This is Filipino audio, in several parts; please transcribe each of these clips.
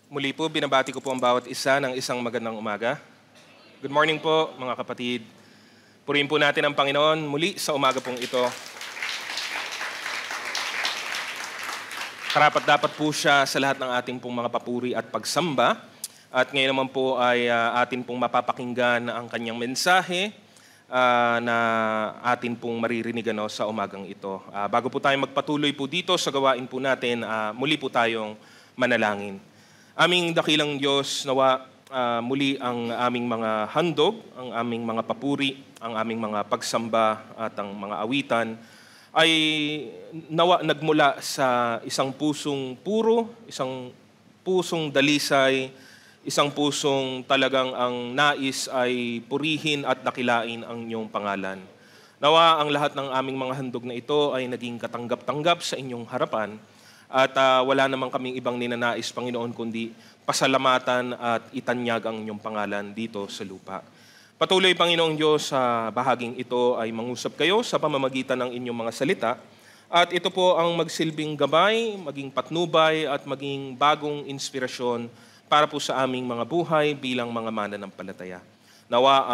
Muli po, binabati ko po ang bawat isa ng isang magandang umaga. Good morning po, mga kapatid. Purihin po natin ang Panginoon muli sa umaga pong ito. Karapat-dapat po siya sa lahat ng ating pong mga papuri at pagsamba. At ngayon naman po ay atin pong mapapakinggan ang kanyang mensahe na atin pong maririnig sa umagang ito. Bago po tayo magpatuloy po dito sa gawain po natin, muli po tayong manalangin. Aming dakilang Diyos, nawa muli ang aming mga handog, ang aming mga papuri, ang aming mga pagsamba at ang mga awitan ay nawa nagmula sa isang pusong puro, isang pusong dalisay, isang pusong talagang ang nais ay purihin at dakilain ang inyong pangalan. Nawa ang lahat ng aming mga handog na ito ay naging katanggap-tanggap sa inyong harapan at wala namang kaming ibang ninanais, Panginoon, kundi pasalamatan at itanyag ang inyong pangalan dito sa lupa. Patuloy, Panginoong Diyos, sa bahaging ito ay mangusap kayo sa pamamagitan ng inyong mga salita. At ito po ang magsilbing gabay, maging patnubay at maging bagong inspirasyon para po sa aming mga buhay bilang mga mananampalataya. Nawa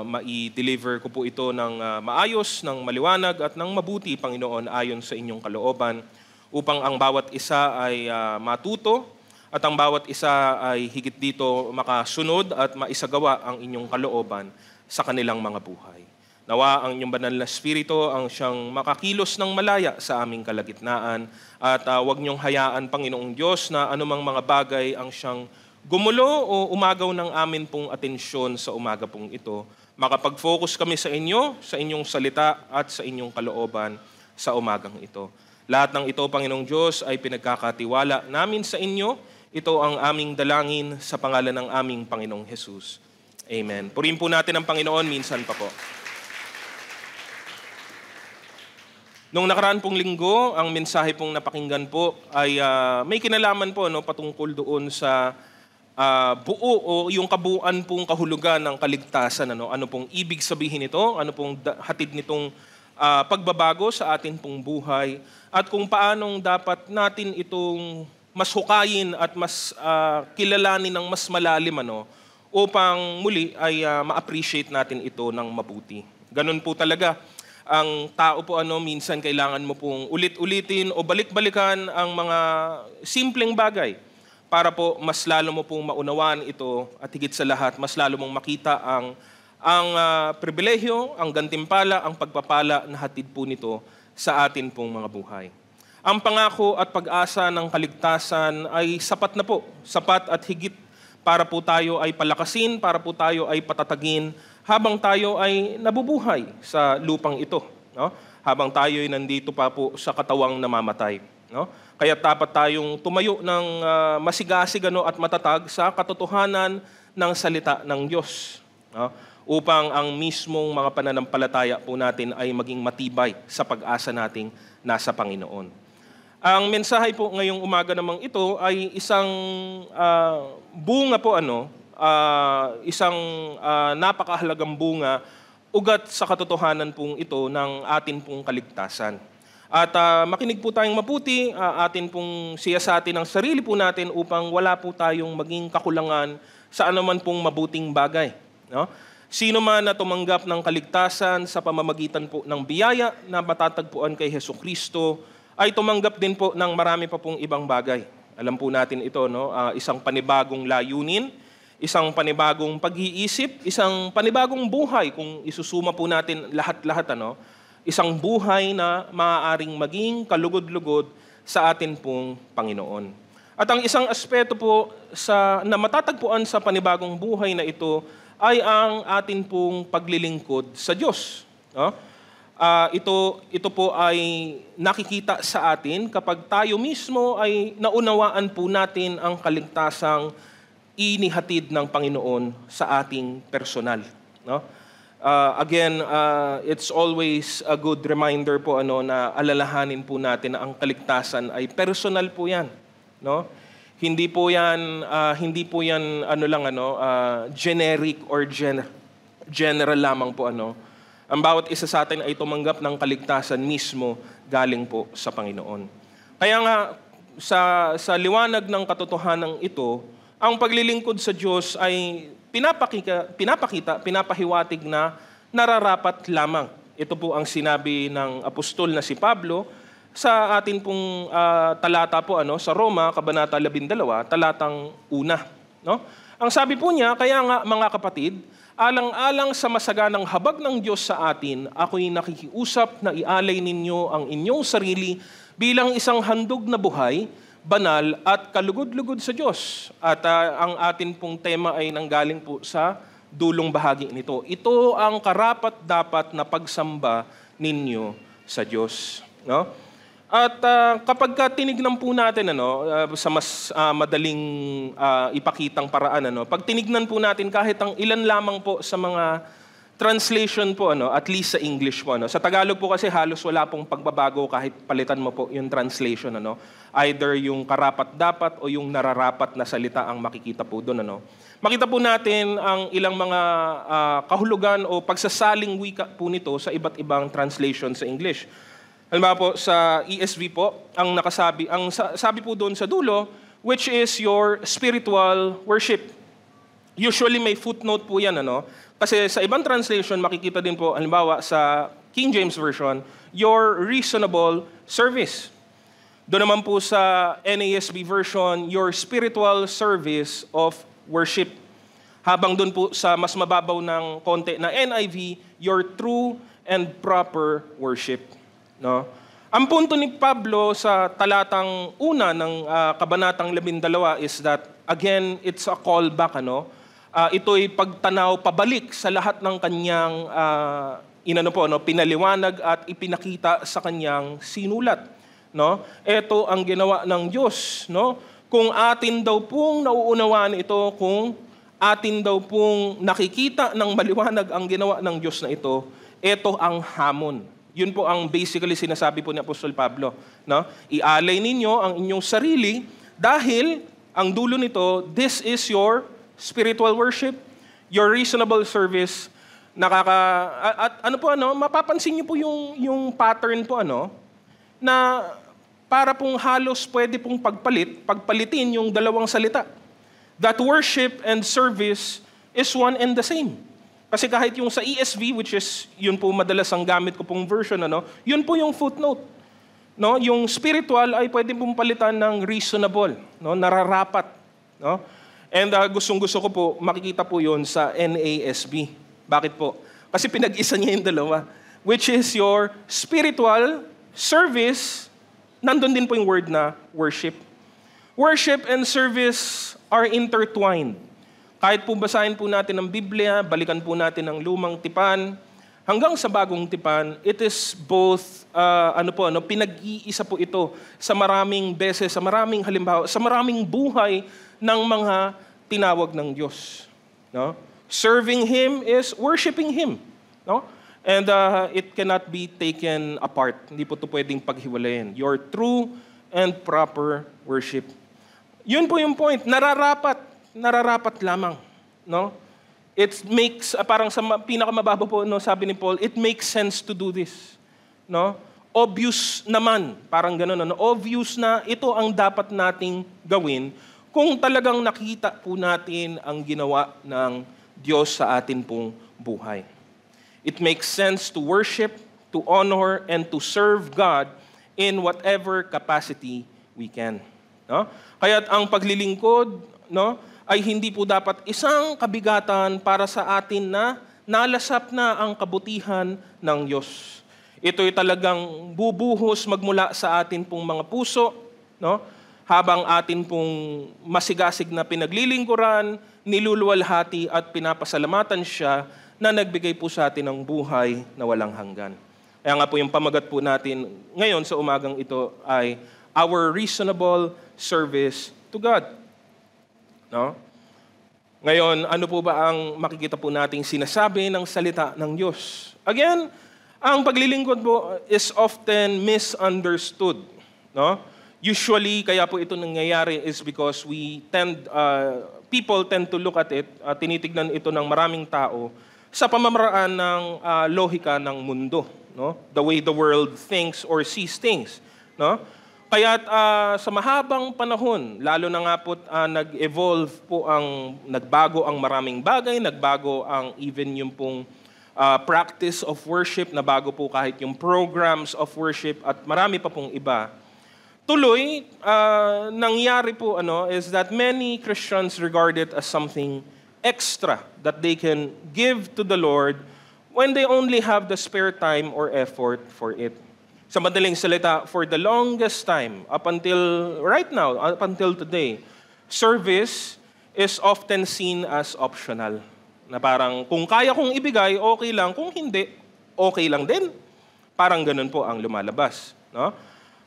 mai-deliver ko po ito ng maayos, ng maliwanag at ng mabuti, Panginoon, ayon sa inyong kalooban upang ang bawat isa ay matuto at ang bawat isa ay higit dito makasunod at maisagawa ang inyong kalooban sa kanilang mga buhay. Nawa ang inyong banal na Espiritu ang siyang makakilos ng malaya sa aming kalagitnaan at huwag niyong hayaan, Panginoong Diyos, na anumang mga bagay ang siyang gumulo o umagaw ng amin pong atensyon sa umaga pong ito. Makapag-focus kami sa inyo, sa inyong salita at sa inyong kalooban sa umagang ito. Lahat ng ito, Panginoong Diyos, ay pinagkakatiwala namin sa inyo. Ito ang aming dalangin sa pangalan ng aming Panginoong Jesus. Amen. Purihin po natin ang Panginoon minsan pa po. Nung nakaraan pong linggo, ang mensahe pong napakinggan po ay may kinalaman po patungkol doon sa buo o yung kabuuan pong kahulugan ng kaligtasan. Ano pong ibig sabihin nito? Ano pong hatid nitong pagbabago sa atin pong buhay? At kung paanong dapat natin itong mas hukayin at mas kilalanin ng mas malalim upang muli ay ma-appreciate natin ito ng mabuti. Ganun po talaga. Ang tao po minsan kailangan mo pong ulit-ulitin o balik-balikan ang mga simpleng bagay para po mas lalo mo pong maunawaan ito at higit sa lahat, mas lalo mong makita ang pribilehyo, ang gantimpala, ang pagpapala na hatid po nito sa atin pong mga buhay. Ang pangako at pag-asa ng kaligtasan ay sapat na po, sapat at higit para po tayo ay palakasin, para po tayo ay patatagin habang tayo ay nabubuhay sa lupang ito. No? Habang tayo ay nandito pa po sa katawang namamatay. No? Kaya dapat tayong tumayo ng masigasig at matatag sa katotohanan ng salita ng Diyos. No? Upang ang mismong mga pananampalataya po natin ay maging matibay sa pag-asa nating nasa Panginoon. Ang mensahe po ngayong umaga namang ito ay isang bunga po isang napakahalagang bunga ugat sa katotohanan pong ito ng atin pong kaligtasan. At makinig po tayong mabuti, atin pong siyasatin ang sarili po natin upang wala po tayong maging kakulangan sa anuman pong mabuting bagay. No? Sino man na tumanggap ng kaligtasan sa pamamagitan po ng biyaya na matatagpuan kay Hesukristo, ay tumanggap din po ng marami pa pong ibang bagay. Alam po natin ito, isang panibagong layunin, isang panibagong pag-iisip, isang panibagong buhay kung isusuma po natin lahat-lahat, isang buhay na maaaring maging kalugod-lugod sa atin pong Panginoon. At ang isang aspeto po na matatagpuan sa panibagong buhay na ito ay ang atin pong paglilingkod sa Diyos. No? Ito po ay nakikita sa atin kapag tayo mismo ay naunawaan po natin ang kaligtasang inihatid ng Panginoon sa ating personal. No? It's always a good reminder po na alalahanin po natin na ang kaligtasan ay personal po yan. No? Hindi po yan generic or general lamang po Ang bawat isa sa atin ay tumanggap ng kaligtasan mismo galing po sa Panginoon. Kaya nga, sa liwanag ng katotohanan ito, ang paglilingkod sa Diyos ay pinapahiwatig na nararapat lamang. Ito po ang sinabi ng apostol na si Pablo sa atin pong talata po sa Roma, Kabanata 12, talatang 1. No? Ang sabi po niya, kaya nga mga kapatid, alang-alang sa masaganang habag ng Diyos sa atin, ako'y nakikiusap na ialay ninyo ang inyong sarili bilang isang handog na buhay, banal at kalugod-lugod sa Diyos. At ang atin pong tema ay nanggaling po sa dulong bahagi nito. Ito ang karapat-dapat na pagsamba ninyo sa Diyos. No? At kapag tinignan po natin sa mas madaling ipakitang paraan, pag tinignan po natin kahit ang ilan lamang po sa mga translation po, at least sa English po. Sa Tagalog po kasi halos wala pong pagbabago kahit palitan mo po yung translation. Either yung karapat-dapat o yung nararapat na salita ang makikita po doon. Makita po natin ang ilang mga kahulugan o pagsasaling wika po nito sa iba't ibang translation sa English. Halimbawa po sa ESV po, ang sabi po doon sa dulo, which is your spiritual worship. Usually may footnote po yan, Kasi sa ibang translation, makikita din po, halimbawa sa King James Version, your reasonable service. Doon naman po sa NASB version, your spiritual service of worship. Habang doon po sa mas mababaw ng konti na NIV, your true and proper worship. No? Ang punto ni Pablo sa talatang 1 ng Kabanatang 12 is that, again, it's a callback, ito'y pagtanaw pabalik sa lahat ng kanyang pinaliwanag at ipinakita sa kanyang sinulat. No? Ito ang ginawa ng Diyos. No? Kung atin daw pong nauunawaan ito, kung atin daw pong nakikita ng maliwanag ang ginawa ng Diyos na ito ang hamon. Yun po ang basically sinasabi po ni Apostol Pablo. No? Ialay ninyo ang inyong sarili dahil ang dulo nito, this is your spiritual worship, your reasonable service, mapapansin niyo po yung pattern po na para pong halos pwede pong pagpalitin yung dalawang salita. That worship and service is one and the same. Kasi kahit yung sa ESV, which is yun po madalas ang gamit ko pong version, yun po yung footnote. No? Yung spiritual ay pwede pong palitan ng reasonable, nararapat. No? And gustong-gusto ko po, makikita po yun sa NASB. Bakit po? Kasi pinag-isa niya yung dalawa. Which is your spiritual service, nandun din po yung word na worship. Worship and service are intertwined. Kahit po basahin po natin ang Biblia, balikan po natin ang lumang tipan, hanggang sa bagong tipan, it is both, pinag-iisa po ito sa maraming beses, sa maraming halimbawa, sa maraming buhay ng mga tinawag ng Diyos. No? Serving Him is worshiping Him. No? And it cannot be taken apart. Hindi po ito pwedeng paghiwalayin. Your true and proper worship. Yun po yung point. Nararapat lamang. No? It makes, parang sa pinakamababa po, sabi ni Paul, it makes sense to do this. No? Obvious naman, parang gano'n. Obvious na ito ang dapat nating gawin kung talagang nakita po natin ang ginawa ng Diyos sa atin pong buhay. It makes sense to worship, to honor, and to serve God in whatever capacity we can. No? Kaya't ang paglilingkod ay hindi po dapat isang kabigatan para sa atin na nalasap na ang kabutihan ng Diyos. Ito'y talagang bubuhos magmula sa atin pong mga puso, habang atin pong masigasig na pinaglilingkuran, niluluwalhati at pinapasalamatan siya na nagbigay po sa atin ng buhay na walang hanggan. Kaya nga po yung pamagat po natin ngayon sa umagang ito ay our reasonable service to God. No? Ngayon, ano po ba ang makikita po nating sinasabi ng salita ng Diyos? Again, ang paglilingkod po is often misunderstood. No? Usually, kaya po ito nangyayari is because people tend to look at it, tinitignan ito ng maraming tao sa pamamaraan ng lohika ng mundo, no? The way the world thinks or sees things, no? Kaya't sa mahabang panahon, lalo na nga po nag-evolve po nagbago ang maraming bagay, nagbago ang even yung pong practice of worship, na bago po kahit yung programs of worship at marami pa pong iba. Tuloy, nangyari po is that many Christians regard it as something extra that they can give to the Lord when they only have the spare time or effort for it. Sa madaling salita, for the longest time, up until right now, up until today, service is often seen as optional. Na parang, kung kaya kong ibigay, okay lang. Kung hindi, okay lang din. Parang ganun po ang lumalabas. No?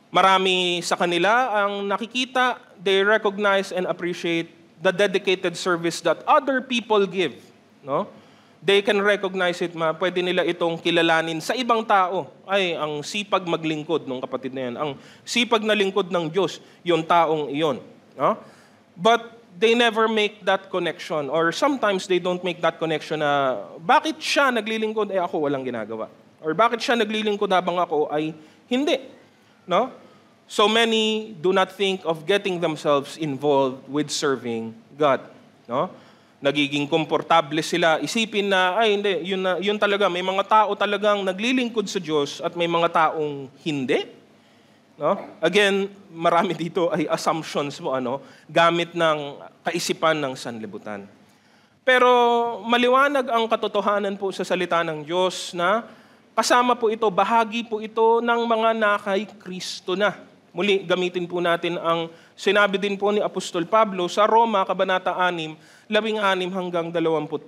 Marami sa kanila ang nakikita, they recognize and appreciate the dedicated service that other people give. No? They can recognize it, pwede nila itong kilalanin sa ibang tao. Ay, ang sipag maglingkod ng kapatid na yan. Ang sipag na lingkod ng Diyos, yung taong iyon. No? But they never make that connection. Or sometimes they don't make that connection na bakit siya naglilingkod, ako walang ginagawa. Or bakit siya naglilingkod habang ako ay hindi. No? So many do not think of getting themselves involved with serving God. No? Nagiging komportable sila. Isipin na, hindi, yun talaga. May mga tao talagang naglilingkod sa Diyos at may mga taong hindi. No? Again, marami dito ay assumptions mo, gamit ng kaisipan ng sanlibutan. Pero maliwanag ang katotohanan po sa salita ng Diyos na kasama po ito, bahagi po ito ng mga nakay Kristo na. Muli, gamitin po natin ang sinabi din po ni Apostol Pablo sa Roma, Kabanata 6, 16 hanggang 22.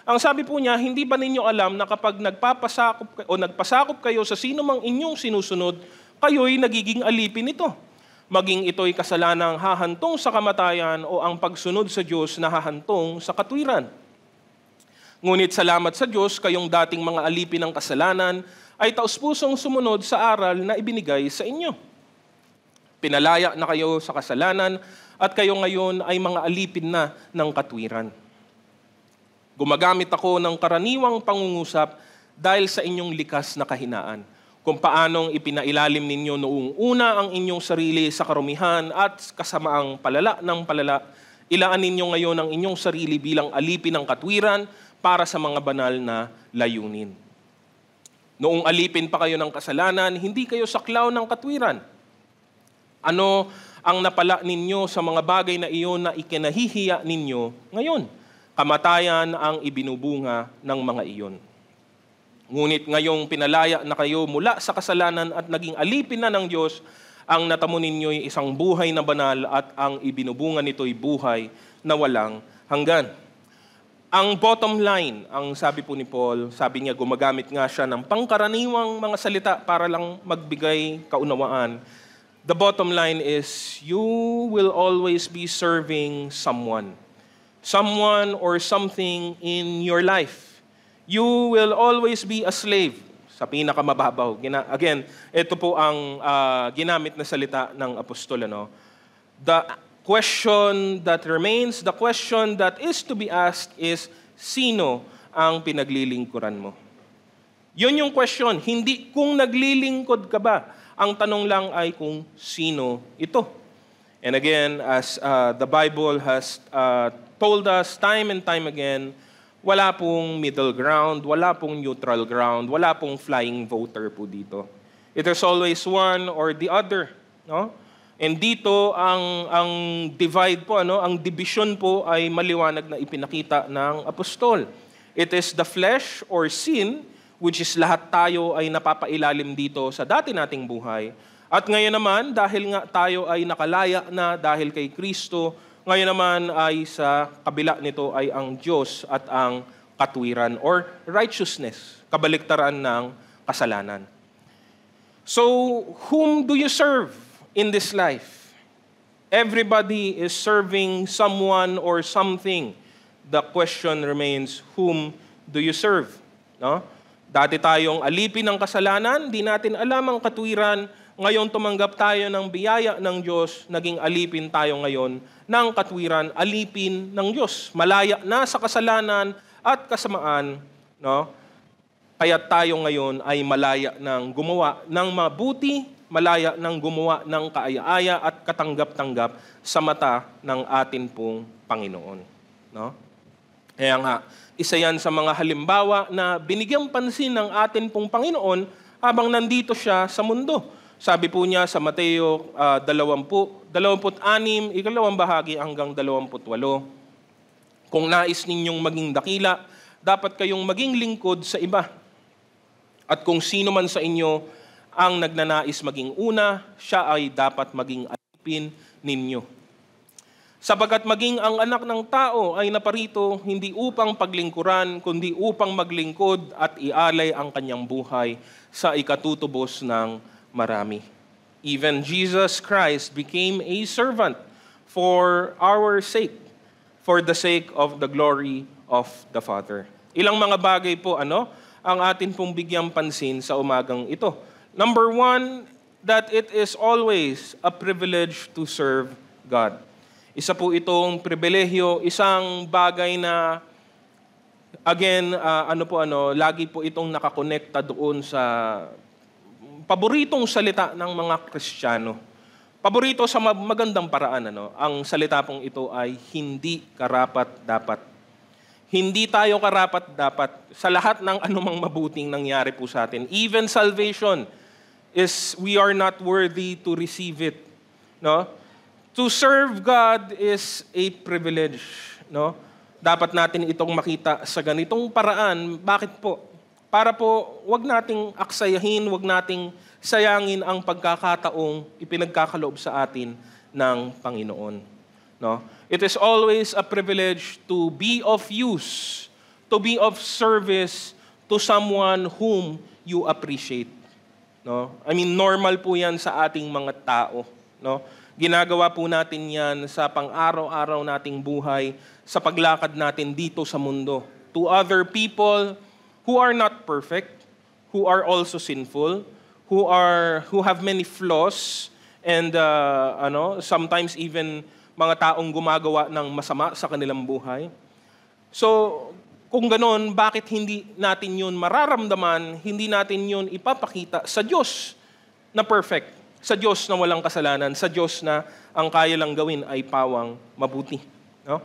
Ang sabi po niya, hindi ba ninyo alam na kapag nagpasakop kayo sa sino mang inyong sinusunod, kayo'y nagiging alipin nito. Maging ito'y kasalanang hahantong sa kamatayan o ang pagsunod sa Diyos na hahantong sa katwiran. Ngunit salamat sa Diyos, kayong dating mga alipin ng kasalanan ay taus-pusong sumunod sa aral na ibinigay sa inyo. Pinalaya na kayo sa kasalanan at kayo ngayon ay mga alipin na ng katwiran. Gumagamit ako ng karaniwang pangungusap dahil sa inyong likas na kahinaan, kung paanong ipinailalim ninyo noong una ang inyong sarili sa karumihan at kasamaang palala ng palala, ilaan ninyo ngayon ang inyong sarili bilang alipin ng katwiran para sa mga banal na layunin. Noong alipin pa kayo ng kasalanan, hindi kayo saklaw ng katwiran. Ano ang napala ninyo sa mga bagay na iyon na ikinahihiya ninyo ngayon? Kamatayan ang ibinubunga ng mga iyon. Ngunit ngayong pinalaya na kayo mula sa kasalanan at naging alipin na ng Diyos, ang natamo ninyo'y isang buhay na banal at ang ibinubunga nito'y buhay na walang hanggan. Ang bottom line, ang sabi po ni Paul, sabi niya gumagamit nga siya ng pangkaraniwang mga salita para lang magbigay kaunawaan. The bottom line is, you will always be serving someone. Someone or something in your life. You will always be a slave. Sa pinakamababaw. Again, ito po ang ginamit na salita ng apostol. The question that remains, the question that is to be asked is, sino ang pinaglilingkuran mo? Yun yung question. Hindi kung naglilingkod ka ba. Ang tanong lang ay kung sino ito. And again, as the Bible has told us time and time again, wala pong middle ground, wala pong neutral ground, wala pong flying voter po dito. It is always one or the other. No? And dito, ang divide po, ang division po ay maliwanag na ipinakita ng apostol. It is the flesh or sin, which is lahat tayo ay napapailalim dito sa dati nating buhay. At ngayon naman, dahil nga tayo ay nakalaya na dahil kay Kristo, ngayon naman ay sa kabila nito ay ang Diyos at ang katwiran or righteousness, kabaliktaran ng kasalanan. So, whom do you serve in this life? Everybody is serving someone or something. The question remains, whom do you serve? No? Dati tayong alipin ng kasalanan, di natin alam ang katwiran. Ngayon tumanggap tayo ng biyaya ng Diyos, naging alipin tayo ngayon ng katwiran, alipin ng Diyos. Malaya na sa kasalanan at kasamaan, no? Kaya tayo ngayon ay malaya ng gumawa ng mabuti malaya ng gumawa ng kaaya-aya at katanggap-tanggap sa mata ng atin pong Panginoon. No? Kaya nga, isa yan sa mga halimbawa na binigyang pansin ng atin pong Panginoon habang nandito siya sa mundo. Sabi po niya sa Mateo 26, ikalawang bahagi hanggang 28, kung nais ninyong maging dakila, dapat kayong maging lingkod sa iba. At kung sino man sa inyo ang nagnanais maging una, siya ay dapat maging alipin ninyo. Sapagkat maging ang anak ng tao ay naparito hindi upang paglingkuran, kundi upang maglingkod at ialay ang kanyang buhay sa ikatutubos ng marami. Even Jesus Christ became a servant for our sake, for the sake of the glory of the Father. Ilang mga bagay po ang atin pong bigyang pansin sa umagang ito. Number one, that it is always a privilege to serve God. Isa po itong pribilehyo, isang bagay na, again, lagi po itong nakakonekta doon sa paboritong salita ng mga Kristiyano. Paborito sa magandang paraan, ang salita pong ito ay hindi karapat-dapat. Hindi tayo karapat-dapat sa lahat ng anumang mabuting nangyari po sa atin. Even salvation is we are not worthy to receive it. No? To serve God is a privilege. No? Dapat natin itong makita sa ganitong paraan. Bakit po? Para po wag nating aksayahin, wag nating sayangin ang pagkakataong ipinagkakaloob sa atin ng Panginoon. No? It is always a privilege to be of use, to be of service to someone whom you appreciate. No? I mean, normal po yan sa ating mga tao. No? Ginagawa po natin yan sa pang-araw-araw nating buhay, sa paglakad natin dito sa mundo. To other people who are not perfect, who are also sinful, who have many flaws, and sometimes even mga taong gumagawa ng masama sa kanilang buhay. So, kung ganoon, bakit hindi natin yun mararamdaman, hindi natin yun ipapakita sa Diyos na perfect, sa Diyos na walang kasalanan, sa Diyos na ang kaya lang gawin ay pawang mabuti. No?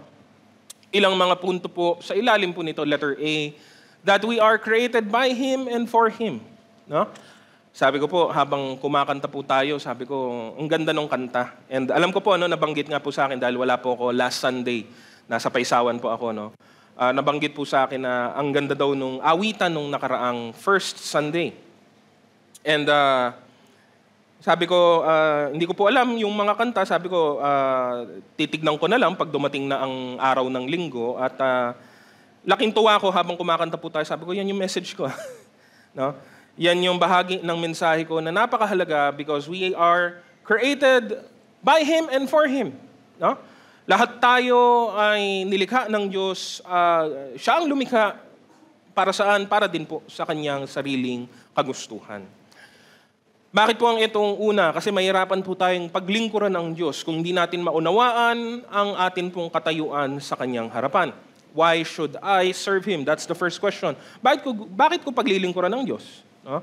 Ilang mga punto po sa ilalim po nito, letter A, that we are created by Him and for Him. No? Sabi ko po, habang kumakanta po tayo, sabi ko, ang ganda ng kanta. And alam ko po, nabanggit nga po sa akin dahil wala po ako last Sunday, nasa Paisawan po ako, nabanggit po sa akin na ang ganda daw nung awitan nung nakaraang first Sunday. And sabi ko, hindi ko po alam yung mga kanta. Sabi ko, titignan ko na lang pag dumating na ang araw ng linggo. At laking tuwa ko habang kumakanta po tayo. Sabi ko, yan yung message ko. No? Yan yung bahagi ng mensahe ko na napakahalaga because we are created by Him and for Him. No? Lahat tayo ay nilikha ng Diyos. Siya ang lumikha para saan? Para din po sa Kanyang sariling kagustuhan. Bakit po ang itong una? Kasi mahirapan po tayong paglingkuran ng Diyos kung hindi natin maunawaan ang atin pong katayuan sa Kanyang harapan. Why should I serve Him? That's the first question. Bakit ko paglilingkuran ng Diyos? No?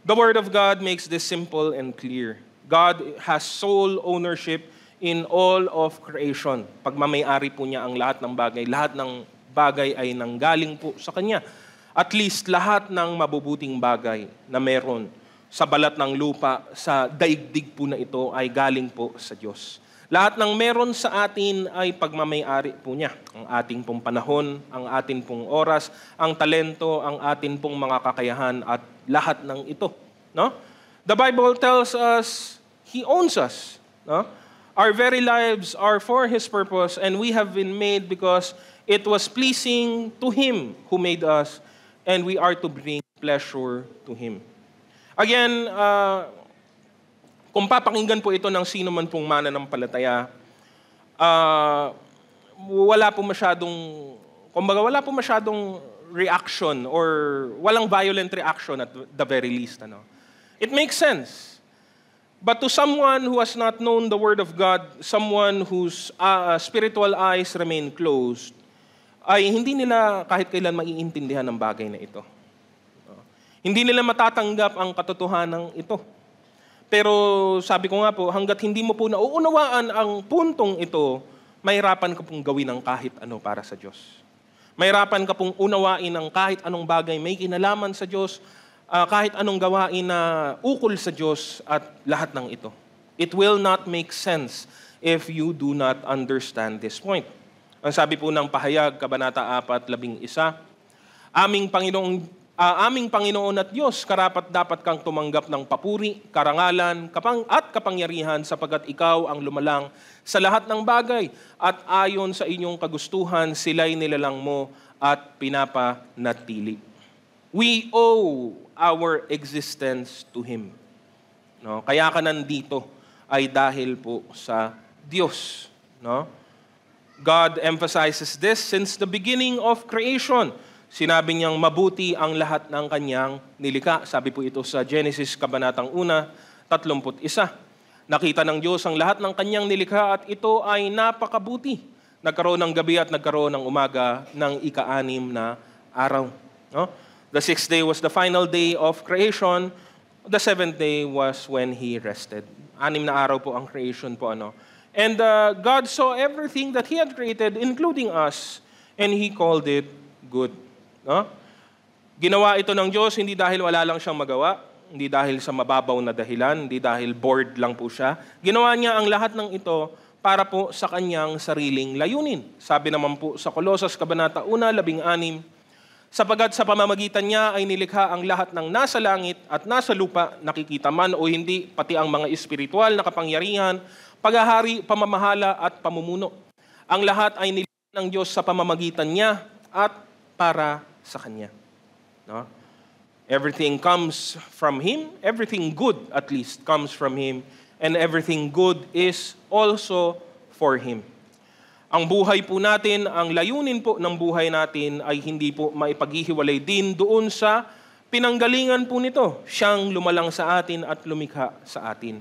The Word of God makes this simple and clear. God has sole ownership in all of creation. Pagmamayari po niya ang lahat ng bagay. Lahat ng bagay ay nanggaling po sa Kanya. At least lahat ng mabubuting bagay na meron sa balat ng lupa, sa daigdig po na ito ay galing po sa Diyos. Lahat ng meron sa atin ay pagmamayari po niya. Ang ating pong panahon, ang ating pong oras, ang talento, ang ating pong mga kakayahan at lahat ng ito. No? The Bible tells us He owns us. No? Our very lives are for His purpose and we have been made because it was pleasing to Him who made us and we are to bring pleasure to Him. Again, kung papakinggan po ito ng sino man pong mananampalataya, wala po masyadong reaction or walang violent reaction at the very least. It makes sense. But to someone who has not known the Word of God, someone whose spiritual eyes remain closed, ay hindi nila kahit kailan maiintindihan ang bagay na ito. Hindi nila matatanggap ang katotohanan ito. Pero sabi ko nga po, hanggat hindi mo po nauunawaan ang puntong ito, mahirapan ka pong gawin ang kahit ano para sa Diyos. Mahirapan ka pong unawain ang kahit anong bagay may kinalaman sa Diyos, kahit anong gawain na ukol sa Diyos at lahat ng ito. It will not make sense if you do not understand this point. Ang sabi po ng Pahayag, Kabanata 4:11, Aming Panginoon at Diyos, karapat-dapat kang tumanggap ng papuri, karangalan, at kapangyarihan sapagkat ikaw ang lumalang sa lahat ng bagay at ayon sa inyong kagustuhan sila'y nilalang mo at pinapanatili. We owe our existence to Him. No? Kaya ka nandito ay dahil po sa Diyos. No? God emphasizes this since the beginning of creation. Sinabi niyang mabuti ang lahat ng kanyang nilikha. Sabi po ito sa Genesis Kabanatang 1:31. Nakita ng Diyos ang lahat ng kanyang nilikha at ito ay napakabuti. Nagkaroon ng gabi at nagkaroon ng umaga ng ika-6 na araw. No? The 6th day was the final day of creation. The 7th day was when He rested. 6 na araw po ang creation po. And God saw everything that He had created, including us, and He called it good. No? Ginawa ito ng Diyos hindi dahil wala lang siyang magawa, hindi dahil sa mababaw na dahilan, hindi dahil bored lang po siya. Ginawa niya ang lahat ng ito para po sa kanyang sariling layunin. Sabi naman po sa Colosas Kabanata 1:16, sapagkat sa pamamagitan niya ay nilikha ang lahat ng nasa langit at nasa lupa, nakikita man o hindi, pati ang mga espiritual na kapangyarihan, paghahari, pamamahala at pamumuno. Ang lahat ay nilikha ng Diyos sa pamamagitan niya at para sa Kanya. No? Everything comes from Him. Everything good, at least, comes from Him. And everything good is also for Him. Ang buhay po natin, ang layunin po ng buhay natin ay hindi po maipaghihiwalay din doon sa pinanggalingan po nito. Siyang lumalang sa atin at lumikha sa atin.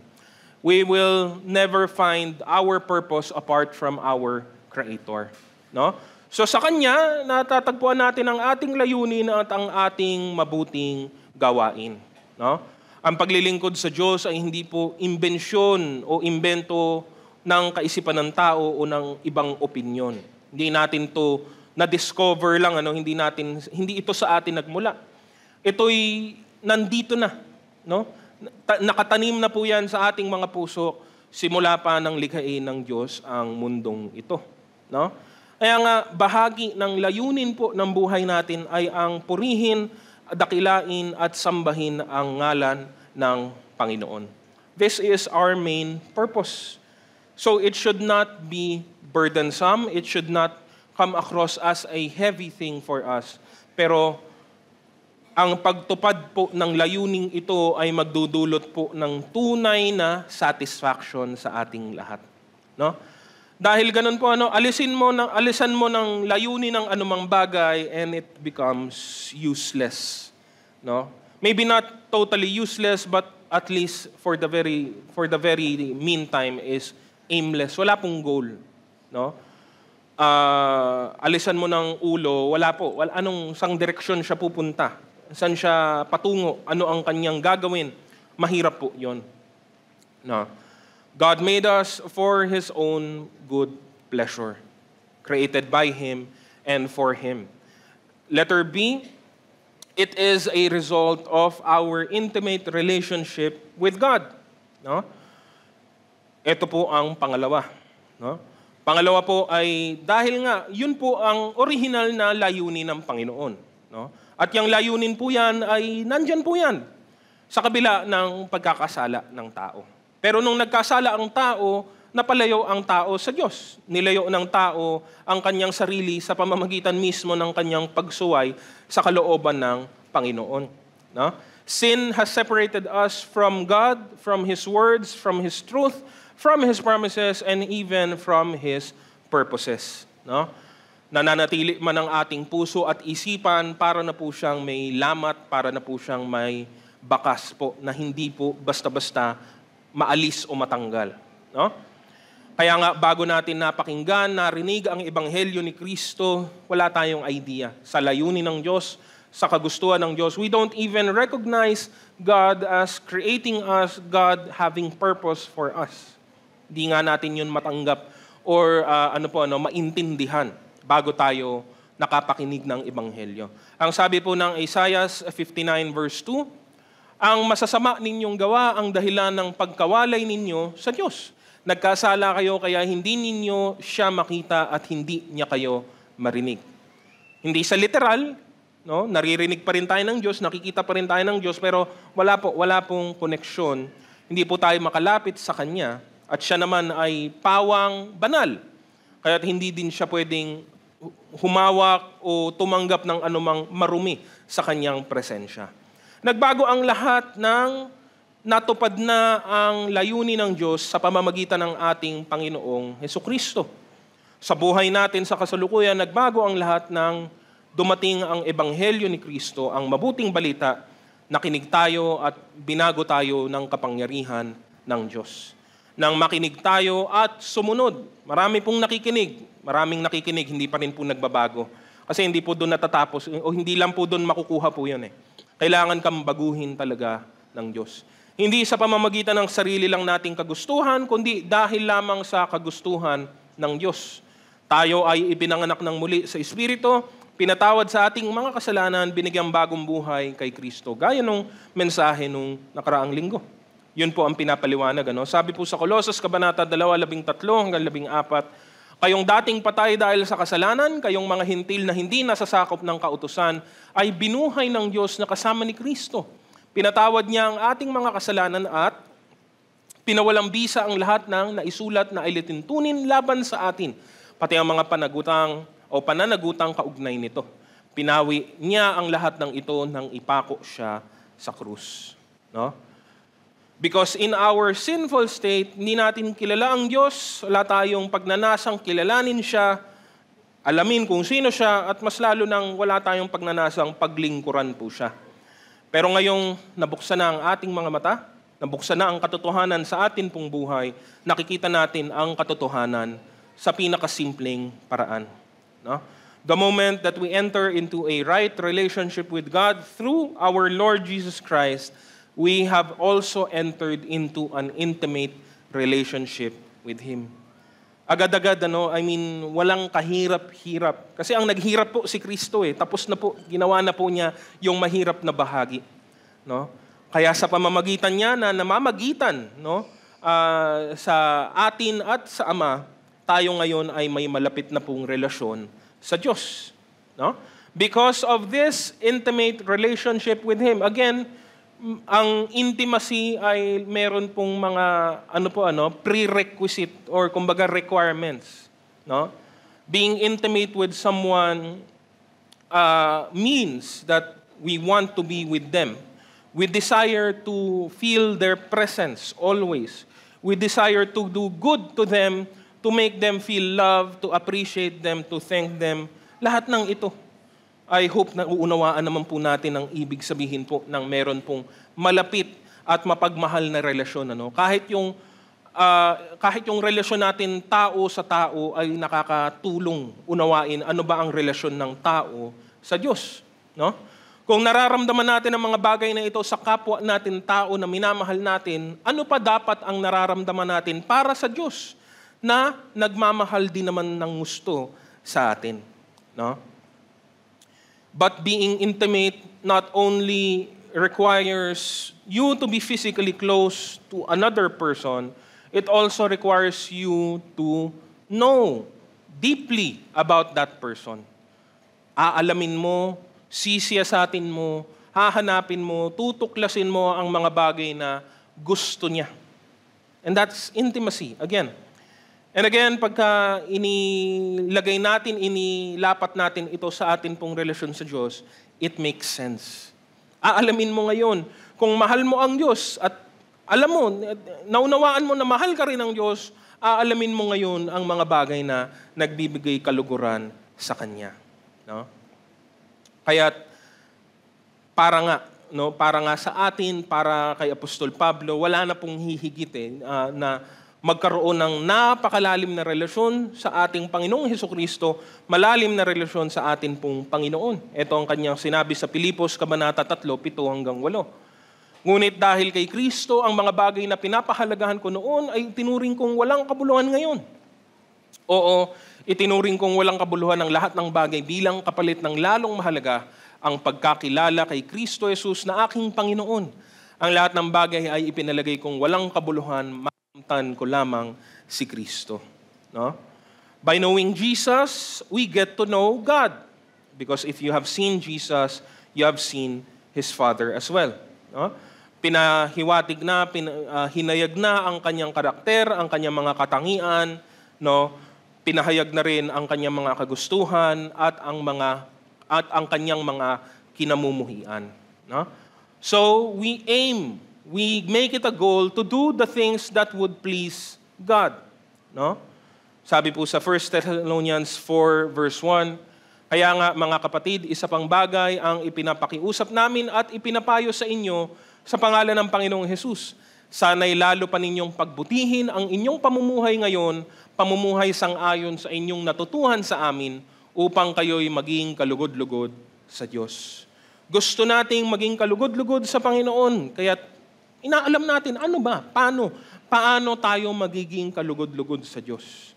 We will never find our purpose apart from our Creator. No? So sa Kanya, natatagpuan natin ang ating layunin at ang ating mabuting gawain. No? Ang paglilingkod sa Diyos ay hindi po imbensyon o imbento ng kaisipan ng tao o ng ibang opinyon. Hindi natin to na-discover lang, hindi ito sa atin nagmula. Ito'y nandito na. No? Nakatanim na po yan sa ating mga puso simula pa ng likhain ng Diyos ang mundong ito. No? Kaya nga, bahagi ng layunin po ng buhay natin ay ang purihin, dakilain at sambahin ang ngalan ng Panginoon. This is our main purpose. So it should not be burdensome. It should not come across as a heavy thing for us. Pero ang pagtupad po ng layuning ito ay magdudulot po ng tunay na satisfaction sa ating lahat. No? Dahil ganun po, alisan mo ng layunin ng anumang bagay and it becomes useless. No? Maybe not totally useless, but at least for the very meantime is aimless. Wala pong goal. No? Alisan mo ng ulo, wala po. Anong sang direksyon siya pupunta? Saan siya patungo? Ano ang kanyang gagawin? Mahirap po yon. No? God made us for His own good pleasure, created by Him and for Him. Letter B, it is a result of our intimate relationship with God. No? Ito po ang pangalawa. No? Pangalawa po ay dahil nga yun po ang original na layunin ng Panginoon. No? At yung layunin po yan ay nandyan po yan sa kabila ng pagkakasala ng tao. Pero nung nagkasala ang tao, napalayo ang tao sa Diyos. Nilayo ng tao ang kanyang sarili sa pamamagitan mismo ng kanyang pagsuway sa kalooban ng Panginoon. No? Sin has separated us from God, from His words, from His truth, from His promises, and even from His purposes. No? Nananatili man ang ating puso at isipan para na po siyang may lamat, para na po siyang may bakas po na hindi po basta-basta maalis o matanggal. No? Kaya nga, bago natin napakinggan, narinig ang ebanghelyo ni Kristo, wala tayong idea sa layunin ng Diyos, sa kagustuhan ng Diyos. We don't even recognize God as creating us, God having purpose for us. Di nga natin yun matanggap or maintindihan bago tayo nakapakinig ng Ebanghelyo. Ang sabi po ng Isaiah 59 verse 2, ang masasama ninyong gawa ang dahilan ng pagkawalay ninyo sa Diyos. Nagkasala kayo kaya hindi ninyo siya makita at hindi niya kayo marinig. Hindi sa literal, no? Naririnig pa rin tayo ng Diyos, nakikita pa rin tayo ng Diyos, pero wala pong koneksyon. Hindi po tayo makalapit sa Kanya at siya naman ay pawang banal. Kaya hindi din siya pwedeng humawak o tumanggap ng anumang marumi sa Kanyang presensya. Nagbago ang lahat ng natupad na ang layunin ng Diyos sa pamamagitan ng ating Panginoong Hesukristo. Sa buhay natin sa kasalukuyan, nagbago ang lahat ng dumating ang Ebanghelyo ni Kristo, ang mabuting balita, nakinig tayo at binago tayo ng kapangyarihan ng Diyos. Nang makinig tayo at sumunod, maraming nakikinig, hindi pa rin po nagbabago. Kasi hindi po doon natatapos, o hindi lang po doon makukuha po yun. Kailangan kang baguhin talaga ng Diyos. Hindi sa pamamagitan ng sarili lang nating kagustuhan, kundi dahil lamang sa kagustuhan ng Diyos. Tayo ay ipinanganak ng muli sa Espiritu, pinatawad sa ating mga kasalanan, binigyang bagong buhay kay Kristo. Gaya nung mensahe nung nakaraang linggo. Yun po ang pinapaliwanag. Sabi po sa Colossus, Kabanata 2:13-14, kayong dating patay dahil sa kasalanan, kayong mga hintil na hindi nasasakop ng kautusan, ay binuhay ng Diyos na kasama ni Kristo. Pinatawad niya ang ating mga kasalanan at pinawalang bisa ang lahat ng naisulat na ilitintunin laban sa atin, pati ang mga pananagutang kaugnay nito. Pinawi niya ang lahat ng ito nang ipako siya sa krus. No? Because in our sinful state, hindi natin kilala ang Diyos, wala tayong pagnanasang kilalanin siya, alamin kung sino siya, at mas lalo nang wala tayong pagnanasang paglingkuran po siya. Pero ngayong nabuksan na ang ating mga mata, nabuksan na ang katotohanan sa atin pong buhay, nakikita natin ang katotohanan sa pinakasimpleng paraan. No? The moment that we enter into a right relationship with God through our Lord Jesus Christ, we have also entered into an intimate relationship with Him. Agad-agad, walang kahirap-hirap. Kasi ang naghirap po si Kristo tapos na po, ginawa na po niya yung mahirap na bahagi. No? Kaya sa pamamagitan niya na namamagitan sa atin at sa Ama, tayo ngayon ay may malapit na pong relasyon sa Diyos. No? Because of this intimate relationship with Him, again, ang intimacy ay meron pong mga prerequisite or kumbaga requirements, no? Being intimate with someone means that we want to be with them. We desire to feel their presence always. We desire to do good to them, to make them feel loved, to appreciate them, to thank them. Lahat ng ito, I hope na uunawaan naman po natin ang ibig sabihin po ng meron pong malapit at mapagmahal na relasyon. Kahit yung relasyon natin tao sa tao ay nakakatulong unawain ano ba ang relasyon ng tao sa Diyos. No? Kung nararamdaman natin ang mga bagay na ito sa kapwa natin tao na minamahal natin, ano pa dapat ang nararamdaman natin para sa Diyos na nagmamahal din naman ng gusto sa atin. No? But being intimate not only requires you to be physically close to another person, it also requires you to know deeply about that person. Aalamin mo, sisiyasatin mo, hahanapin mo, tutuklasin mo ang mga bagay na gusto niya. And that's intimacy, again. And again, pagka inilapat natin ito sa atin pong relasyon sa Diyos, it makes sense. Aalamin mo ngayon, kung mahal mo ang Diyos at alam mo, naunawaan mo na mahal ka rin ng Diyos, aalamin mo ngayon ang mga bagay na nagbibigay kaluguran sa Kanya. No? Kaya para nga sa atin, para kay Apostol Pablo, wala na pong hihigit na magkaroon ng napakalalim na relasyon sa ating Panginoong Hesukristo, malalim na relasyon sa atin pong Panginoon. Ito ang kanyang sinabi sa Pilipos, Kabanata 3, 7-8. Ngunit dahil kay Kristo, ang mga bagay na pinapahalagahan ko noon ay tinuring kong walang kabuluhan ngayon. Oo, itinuring kong walang kabuluhan ang lahat ng bagay bilang kapalit ng lalong mahalaga ang pagkakilala kay Kristo Jesus na aking Panginoon. Ang lahat ng bagay ay ipinalagay kong walang kabuluhan, makamtan ko lamang si Kristo. No? By knowing Jesus, we get to know God. Because if you have seen Jesus, you have seen His Father as well. No? Pinahiwatig na, hinayag na ang kanyang karakter, ang kanyang mga katangian, no? Pinahayag na rin ang kanyang mga kagustuhan at ang kanyang mga kinamumuhian, no? So we make it a goal to do the things that would please God, no? Sabi po sa 1 Thessalonians 4 verse 1, kaya nga mga kapatid, isa pang bagay ang ipinapakiusap namin at ipinapayo sa inyo sa pangalan ng Panginoong Hesus. Sana'y lalo pa ninyong pagbutihin ang inyong pamumuhay ngayon, pamumuhay sang-ayon sa inyong natutuhan sa amin, upang kayo'y maging kalugod-lugod sa Diyos. Gusto nating maging kalugod-lugod sa Panginoon, kaya inaalam natin, ano ba? Paano tayo magiging kalugod-lugod sa Diyos?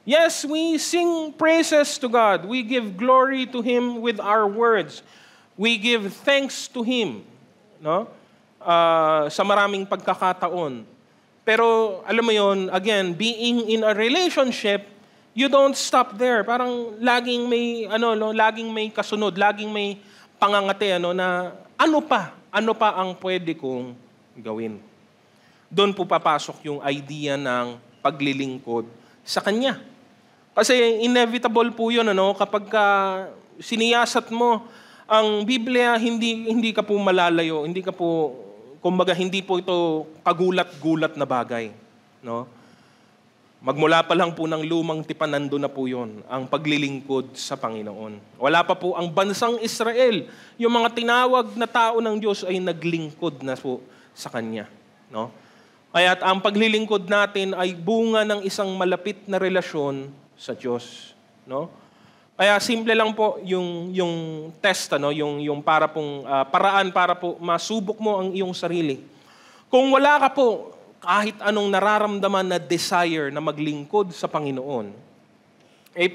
Yes, we sing praises to God. We give glory to Him with our words. We give thanks to Him, no? Sa maraming pagkakataon. Pero alam mo yon, again, being in a relationship, you don't stop there. Parang laging may kasunod, laging may pangangati na ano pa ang pwede kong gawin. Doon po papasok yung idea ng paglilingkod sa Kanya. Kasi inevitable po yun, kapag siniyasat mo ang Biblia, hindi ka po malalayo, hindi po ito kagulat-gulat na bagay, no? Magmula pa lang po ng lumang tipan, nandun na po yun, ang paglilingkod sa Panginoon. Wala pa po ang bansang Israel, yung mga tinawag na tao ng Diyos ay naglingkod na po sa Kanya, no? Kaya't ang paglilingkod natin ay bunga ng isang malapit na relasyon sa Diyos, no? Kaya simple lang po yung test, yung paraan para po masubok mo ang iyong sarili. Kung wala ka po kahit anong nararamdaman na desire na maglingkod sa Panginoon,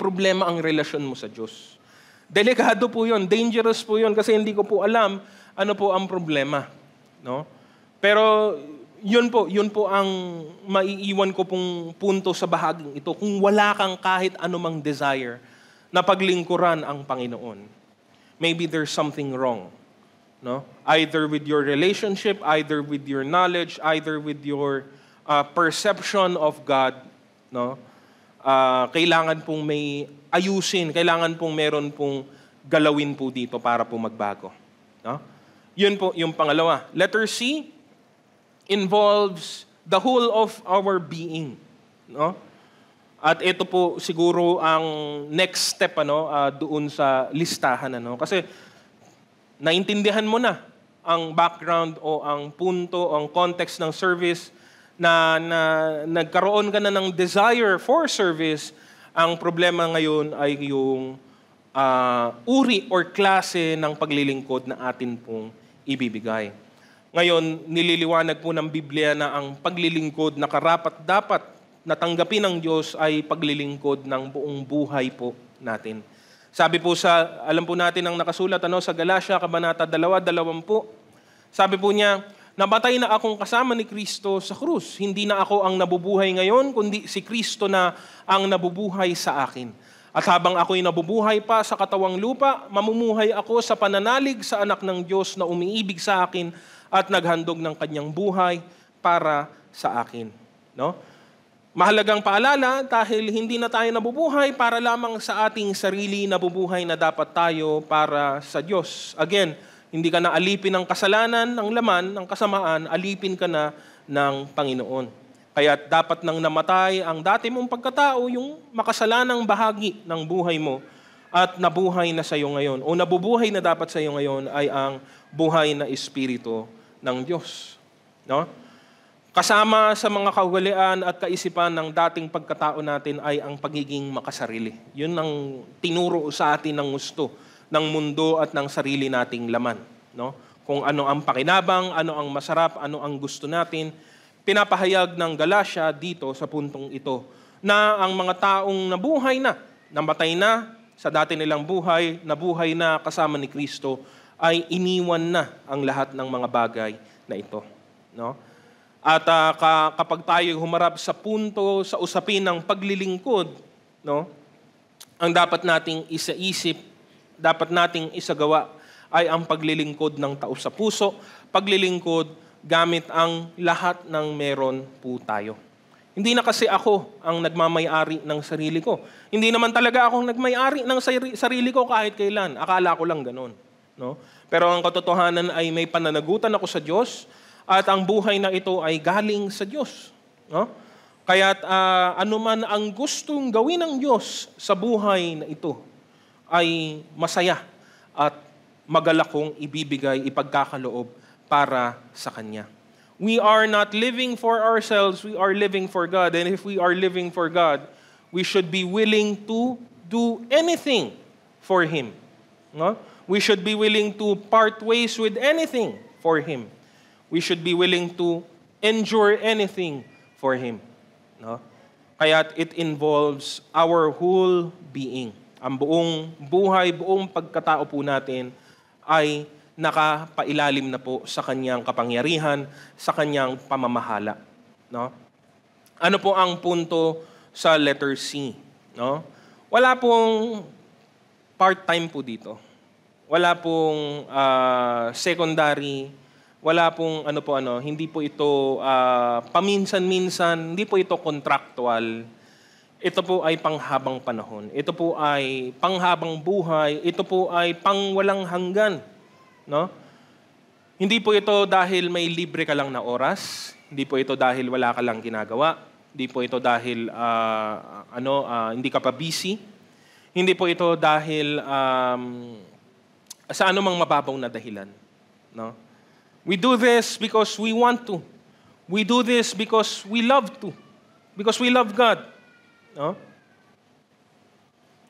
problema ang relasyon mo sa Diyos. Delikado po 'yon, dangerous po 'yon kasi hindi ko po alam ano po ang problema, no? Pero yun po ang maiiwan ko pong punto sa bahaging ito. Kung wala kang kahit anumang desire na paglingkuran ang Panginoon, maybe there's something wrong, no? Either with your relationship, either with your knowledge, either with your perception of God, no? Kailangan pong may ayusin, kailangan pong meron pong galawin po dito para po magbago, no? Yun po yung pangalawa. Letter C involves the whole of our being, no? At ito po siguro ang next step doon sa listahan, kasi naintindihan mo na ang background o ang punto, ang context ng service na nagkaroon ka na ng desire for service. Ang problema ngayon ay yung uri or klase ng paglilingkod na atin pong ibibigay. Ngayon, nililiwanag po ng Biblia na ang paglilingkod na karapat-dapat natanggapin ng Diyos ay paglilingkod ng buong buhay po natin. Sabi po alam po natin ang nakasulat sa Galatia, Kabanata 2:20. Sabi po niya, namatay na akong kasama ni Kristo sa krus. Hindi na ako ang nabubuhay ngayon, kundi si Kristo na ang nabubuhay sa akin. At habang ako'y nabubuhay pa sa katawang lupa, mamumuhay ako sa pananalig sa anak ng Diyos na umiibig sa akin at naghandog ng kanyang buhay para sa akin, no? Mahalagang paalala dahil hindi na tayo nabubuhay para lamang sa ating sarili, nabubuhay na dapat tayo para sa Diyos. Again, hindi ka na alipin ng kasalanan, ng laman, ng kasamaan, alipin ka na ng Panginoon. Kaya dapat nang namatay ang dati mong pagkatao, yung makasalanang bahagi ng buhay mo, at nabuhay na sa iyo ngayon, o nabubuhay na dapat sa iyo ngayon ay ang buhay na Espiritu ng Diyos. No? Kasama sa mga kaugalian at kaisipan ng dating pagkatao natin ay ang pagiging makasarili. Yun ang tinuro sa atin ng gusto ng mundo at ng sarili nating laman. No? Kung ano ang pakinabang, ano ang masarap, ano ang gusto natin, pinapahayag ng Galatia dito sa puntong ito na ang mga taong nabuhay na, namatay na sa dati nilang buhay, nabuhay na kasama ni Kristo, ay iniwan na ang lahat ng mga bagay na ito. No? At kapag tayo humarap sa punto, sa usapin ng paglilingkod, no, ang dapat nating isaisip, dapat nating isagawa ay ang paglilingkod ng tao sa puso, paglilingkod gamit ang lahat ng meron po tayo. Hindi na kasi ako ang nagmamay-ari ng sarili ko. Hindi naman talaga akong nagmay-ari ng sarili ko kahit kailan. Akala ko lang ganun. No? Pero ang katotohanan ay may pananagutan ako sa Diyos, at ang buhay na ito ay galing sa Diyos. No? Kaya't anuman ang gustong gawin ng Diyos sa buhay na ito ay masaya at magalak kong ibibigay, ipagkakaloob para sa Kanya. We are not living for ourselves, we are living for God. And if we are living for God, we should be willing to do anything for Him. No? We should be willing to part ways with anything for Him. We should be willing to endure anything for Him. No? Kaya't it involves our whole being. Ang buong buhay, buong pagkatao po natin ay nakapailalim na po sa Kanyang kapangyarihan, sa Kanyang pamamahala. No? Ano po ang punto sa letter C? No? Wala pong part-time po dito. Wala pong secondary. Wala pong hindi po ito paminsan-minsan, hindi po ito contractual. Ito po ay panghabang panahon. Ito po ay panghabang buhay. Ito po ay pangwalang hanggan. No? Hindi po ito dahil may libre ka lang na oras. Hindi po ito dahil wala ka lang ginagawa. Hindi po ito dahil hindi ka pa busy. Hindi po ito dahil sa anumang mababaw na dahilan. No? We do this because we want to. We do this because we love to. Because we love God. No?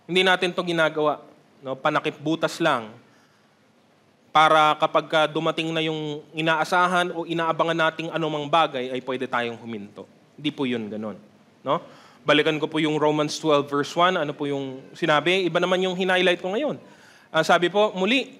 Hindi natin 'to ginagawa, no, panakip butas lang para kapag dumating na yung inaasahan o inaabangan nating anumang bagay ay pwede tayong huminto. Hindi po 'yun ganoon, no? Balikan ko po yung Romans 12 verse 1, ano po yung sinabi? Iba naman yung hinighlight ko ngayon. Sabi po, muli,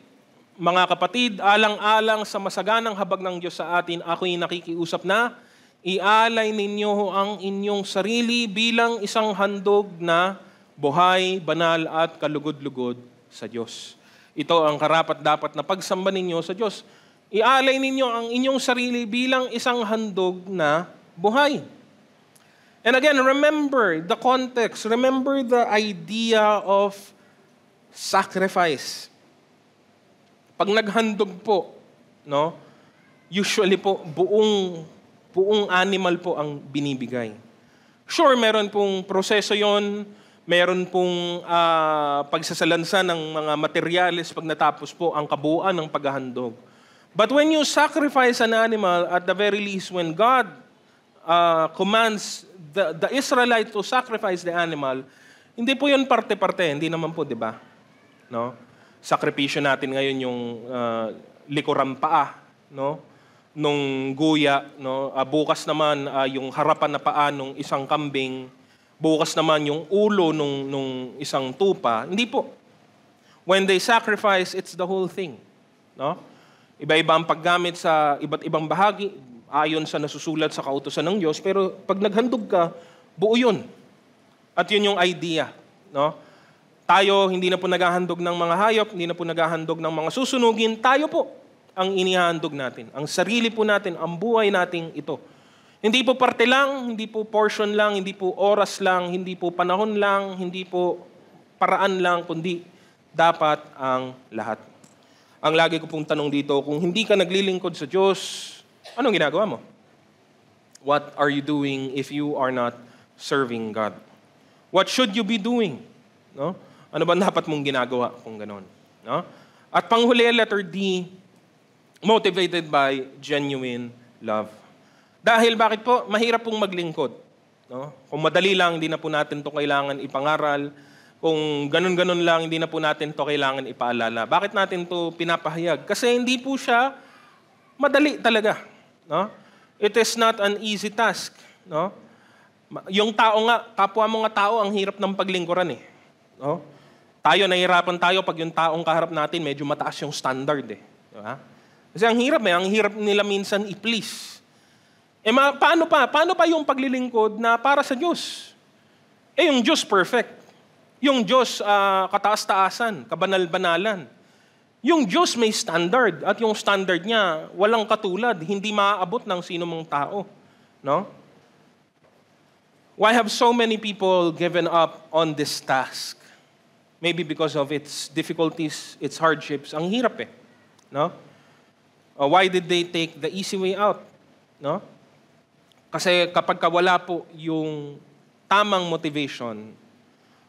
mga kapatid, alang-alang sa masaganang habag ng Diyos sa atin, ako'y nakikiusap na ialay ninyo ang inyong sarili bilang isang handog na buhay, banal at kalugod-lugod sa Diyos. Ito ang karapat-dapat na pagsamba ninyo sa Diyos. Ialay ninyo ang inyong sarili bilang isang handog na buhay. And again, remember the context. Remember the idea of sacrifice. Pag naghandog po, no, usually po buong animal po ang binibigay. Sure, meron pong proseso 'yon, meron pong pagsasalansan ng mga materyales pag natapos po ang kabuuan ng paghahandog. But when you sacrifice an animal, at the very least when God commands the Israelite to sacrifice the animal, hindi po 'yon parte-parte, hindi naman po, 'di ba? No? Sakripisyo natin ngayon yung likurang paa, no, nung guya, no. Bukas naman yung harapan na paa nung isang kambing, bukas naman yung ulo nung isang tupa. Hindi po. When they sacrifice, it's the whole thing, no. Iba-iba ang paggamit sa iba't ibang bahagi ayon sa nasusulat sa kautusan ng Diyos, pero pag naghandog ka, buo 'yun. At 'yun yung idea, no. Tayo, hindi na po naghahandog ng mga hayop, hindi na po naghahandog ng mga susunugin. Tayo po ang inihahandog natin. Ang sarili po natin, ang buhay nating ito. Hindi po parte lang, hindi po portion lang, hindi po oras lang, hindi po panahon lang, hindi po paraan lang, kundi dapat ang lahat. Ang lagi ko pong tanong dito, kung hindi ka naglilingkod sa Diyos, anong ginagawa mo? What are you doing if you are not serving God? What should you be doing? No? Ano ba dapat mong ginagawa kung gano'n? No? At panghuli, letter D, motivated by genuine love. Dahil bakit po? Mahirap pong maglingkod. No? Kung madali lang, hindi na po natin ito kailangan ipangaral. Kung ganun-ganun lang, hindi na po natin ito kailangan ipaalala. Bakit natin ito pinapahayag? Kasi hindi po siya madali talaga. No? It is not an easy task. No? Yung tao nga, kapwa mo nga tao, ang hirap ng paglingkuran eh. No? Tayo, nahihirapan tayo pag yung taong kaharap natin, medyo mataas yung standard eh. Diba? Kasi ang hirap nila minsan i-please. Paano pa? Paano pa yung paglilingkod na para sa Diyos? Yung Diyos perfect. Yung Diyos kataas-taasan, kabanal-banalan. Yung Diyos may standard at yung standard niya walang katulad, hindi maaabot ng sino mang tao. No? Why have so many people given up on this task? Maybe because of its difficulties, its hardships. Ang hirap eh. No? Why did they take the easy way out? No? Kasi kapag wala po yung tamang motivation,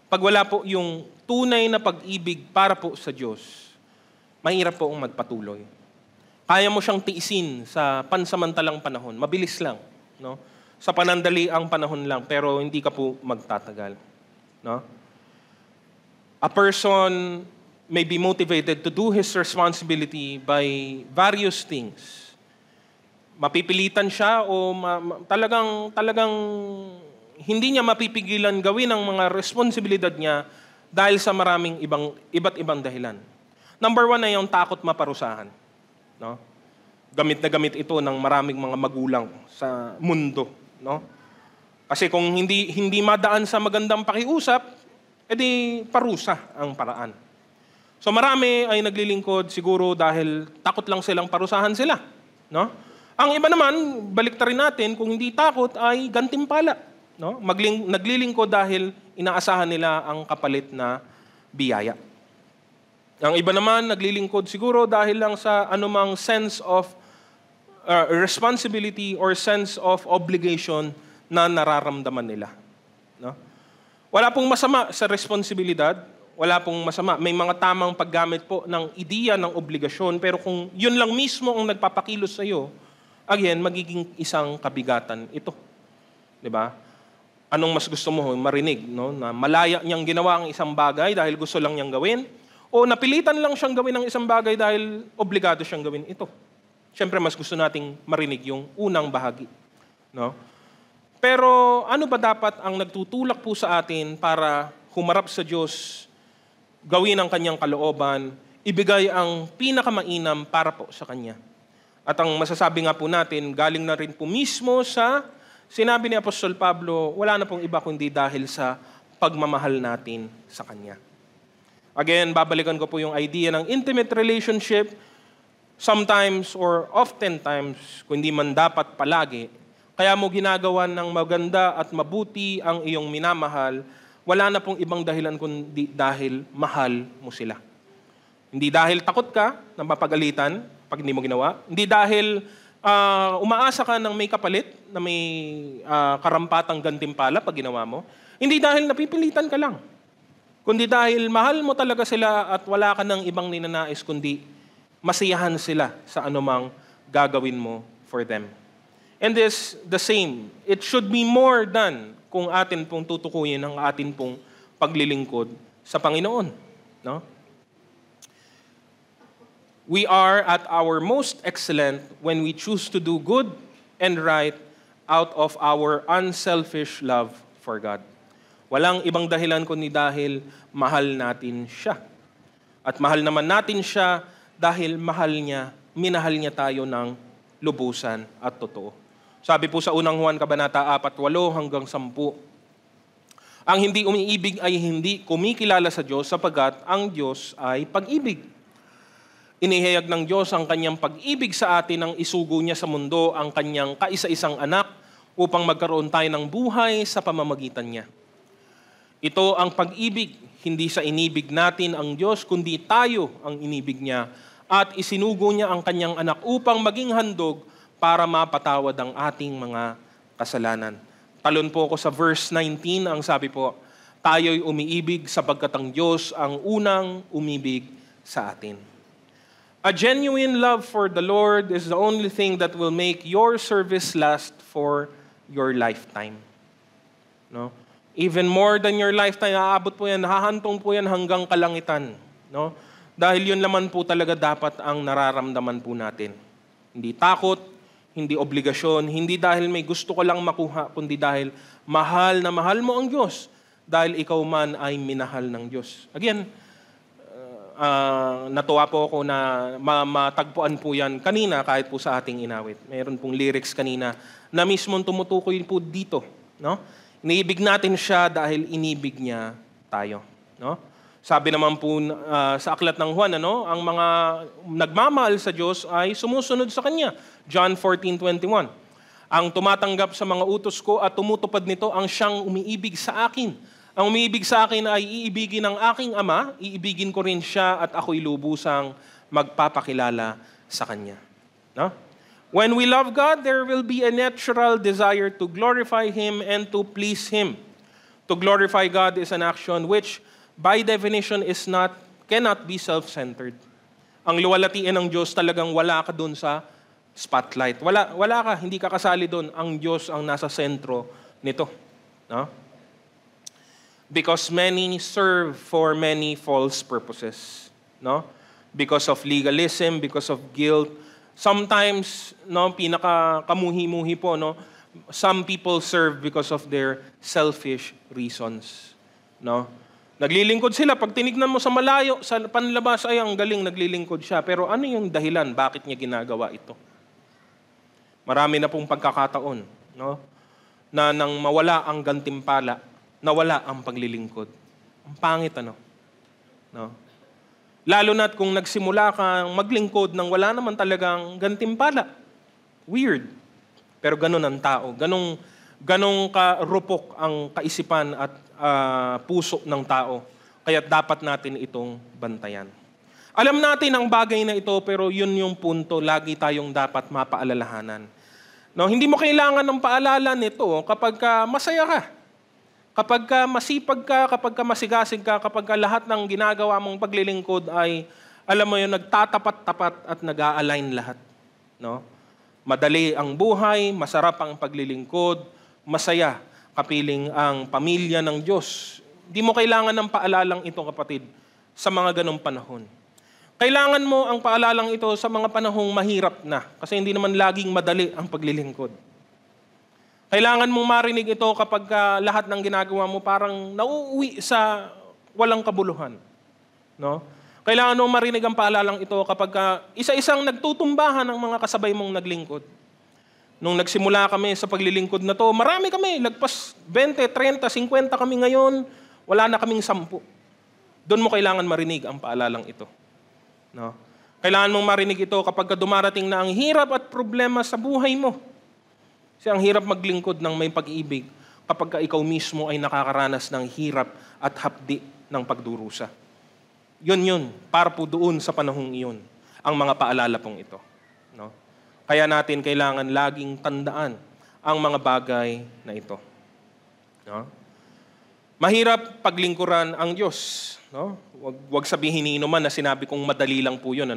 pag wala po yung tunay na pag-ibig para po sa Diyos, mahirap po ang magpatuloy. Kaya mo siyang tiisin sa pansamantalang panahon. Mabilis lang. No? Sa panandali ang panahon lang, pero hindi ka po magtatagal. No? A person may be motivated to do his responsibility by various things. Mapipilitan siya o talagang hindi niya mapipigilan gawin ang mga responsibilidad niya dahil sa maraming iba't ibang dahilan. Number 1 ay yung takot maparusahan. No? Gamit na gamit ito ng maraming mga magulang sa mundo. No? Kasi kung hindi madaan sa magandang pakiusap, edi parusa ang paraan. So marami ay naglilingkod siguro dahil takot lang silang parusahan sila. No? Ang iba naman, baliktarin natin, kung hindi takot ay gantimpala. No? Naglilingkod dahil inaasahan nila ang kapalit na biyaya. Ang iba naman, naglilingkod siguro dahil lang sa anumang sense of responsibility or sense of obligation na nararamdaman nila. No? Wala pong masama sa responsibilidad, wala pong masama. May mga tamang paggamit po ng ideya ng obligasyon, pero kung yun lang mismo ang nagpapakilos sa iyo, again, magiging isang kabigatan ito. 'Di ba? Anong mas gusto mo marinig, no? Na malaya niyang ginawa ang isang bagay dahil gusto lang niyang gawin, o napilitan lang siyang gawin ang isang bagay dahil obligado siyang gawin ito. Siyempre, mas gusto nating marinig yung unang bahagi, no? Pero ano ba dapat ang nagtutulak po sa atin para humarap sa Diyos, gawin ang kanyang kalooban, ibigay ang pinakamainam para po sa Kanya? At ang masasabi nga po natin, galing na rin po mismo sa sinabi ni Apostol Pablo, wala na pong iba kundi dahil sa pagmamahal natin sa Kanya. Again, babalikan ko po yung idea ng intimate relationship. Sometimes or oftentimes, kundi man dapat palagi, kaya mo ginagawa ng maganda at mabuti ang iyong minamahal, wala na pong ibang dahilan kundi dahil mahal mo sila. Hindi dahil takot ka na mapagalitan pag hindi mo ginawa. Hindi dahil umaasa ka ng may kapalit, na may karampatang gantimpala pag ginawa mo. Hindi dahil napipilitan ka lang. Kundi dahil mahal mo talaga sila at wala ka ng ibang ninanais kundi masiyahan sila sa anumang gagawin mo for them. And this, the same, it should be more than kung atin pong tutukuyin ang atin pong paglilingkod sa Panginoon. No? We are at our most excellent when we choose to do good and right out of our unselfish love for God. Walang ibang dahilan kundi dahil mahal natin siya. At mahal naman natin siya dahil minahal niya tayo ng lubusan at totoo. Sabi po sa unang Juan Kabanata 4:8-10, ang hindi umiibig ay hindi kumikilala sa Diyos sapagkat ang Diyos ay pag-ibig. Inihayag ng Diyos ang kanyang pag-ibig sa atin nang isugo niya sa mundo ang kanyang kaisa-isang anak upang magkaroon tayo ng buhay sa pamamagitan niya. Ito ang pag-ibig, hindi sa inibig natin ang Diyos, kundi tayo ang inibig niya at isinugo niya ang kanyang anak upang maging handog para mapatawad ang ating mga kasalanan. Talon po ako sa verse 19, ang sabi po, tayo'y umiibig sapagkat ang Diyos ang unang umibig sa atin. A genuine love for the Lord is the only thing that will make your service last for your lifetime. No? Even more than your lifetime, aabot po yan, hahantong po yan hanggang kalangitan. No? Dahil yun naman po talaga dapat ang nararamdaman po natin. Hindi takot, hindi obligasyon, hindi dahil may gusto ko lang makuha, kundi dahil mahal na mahal mo ang Diyos, dahil ikaw man ay minahal ng Diyos. Again, natuwa po ako na matagpuan po yan kanina kahit po sa ating inawit. Mayroon pong lyrics kanina na mismong tumutukoy po dito. No? Iniibig natin siya dahil inibig niya tayo. No? Sabi naman po sa aklat ng Juan, ang mga nagmamahal sa Diyos ay sumusunod sa Kanya. John 14:21. Ang tumatanggap sa mga utos ko at tumutupad nito ang siyang umiibig sa akin. Ang umiibig sa akin ay iibigin ng aking Ama, iibigin ko rin siya at ako'y lubusang magpapakilala sa Kanya. No? When we love God, there will be a natural desire to glorify Him and to please Him. To glorify God is an action which, by definition, cannot be self-centered. Ang luwalhatiin ng Diyos talagang wala ka dun sa spotlight. Wala ka, hindi ka kasali dun. Ang Diyos ang nasa sentro nito. No? Because many serve for many false purposes. No? Because of legalism, because of guilt. Sometimes, pinaka-kamuhi-muhi po, some people serve because of their selfish reasons. No? Naglilingkod sila. Pag tinignan mo sa malayo, sa panlabas, ay ang galing naglilingkod siya. Pero ano yung dahilan? Bakit niya ginagawa ito? Marami na pong pagkakataon, na nang mawala ang gantimpala, nawala ang paglilingkod. Ang pangit, No? Lalo na't kung nagsimula kang maglingkod nang wala naman talagang gantimpala. Weird. Pero ganun ang tao. Ganong karupok ang kaisipan at puso ng tao. Kaya dapat natin itong bantayan. Alam natin ang bagay na ito, pero yun yung punto, lagi tayong dapat mapaalalahanan. No, hindi mo kailangan ng paalala nito kapag masaya ka. Kapag masipag ka, kapag masigasig ka, kapag lahat ng ginagawa mong paglilingkod ay, alam mo yun, nagtatapat-tapat at nag-a-align lahat. No? Madali ang buhay, masarap ang paglilingkod, masaya, kapiling ang pamilya ng Diyos. Hindi mo kailangan ng paalalang ito, kapatid, sa mga ganong panahon. Kailangan mo ang paalalang ito sa mga panahong mahirap na, kasi hindi naman laging madali ang paglilingkod. Kailangan mong marinig ito kapag lahat ng ginagawa mo parang nauuwi sa walang kabuluhan. No? Kailangan mong marinig ang paalalang ito kapag isa-isang nagtutumbahan ang mga kasabay mong naglingkod. Nung nagsimula kami sa paglilingkod na to, marami kami, lagpas 20, 30, 50 kami ngayon, wala na kaming 10. Doon mo kailangan marinig ang paalalang ito. No? Kailangan mong marinig ito kapag dumarating na ang hirap at problema sa buhay mo. Kasi ang hirap maglingkod ng may pag-ibig kapag ikaw mismo ay nakakaranas ng hirap at hapdi ng pagdurusa. Yun, para po doon sa panahong iyon, ang mga paalala pong ito. No? Kaya natin kailangan laging tandaan ang mga bagay na ito. No? Mahirap paglingkuran ang Diyos. No? Wag sabihin ni Inuman na sinabi kong madali lang po yun.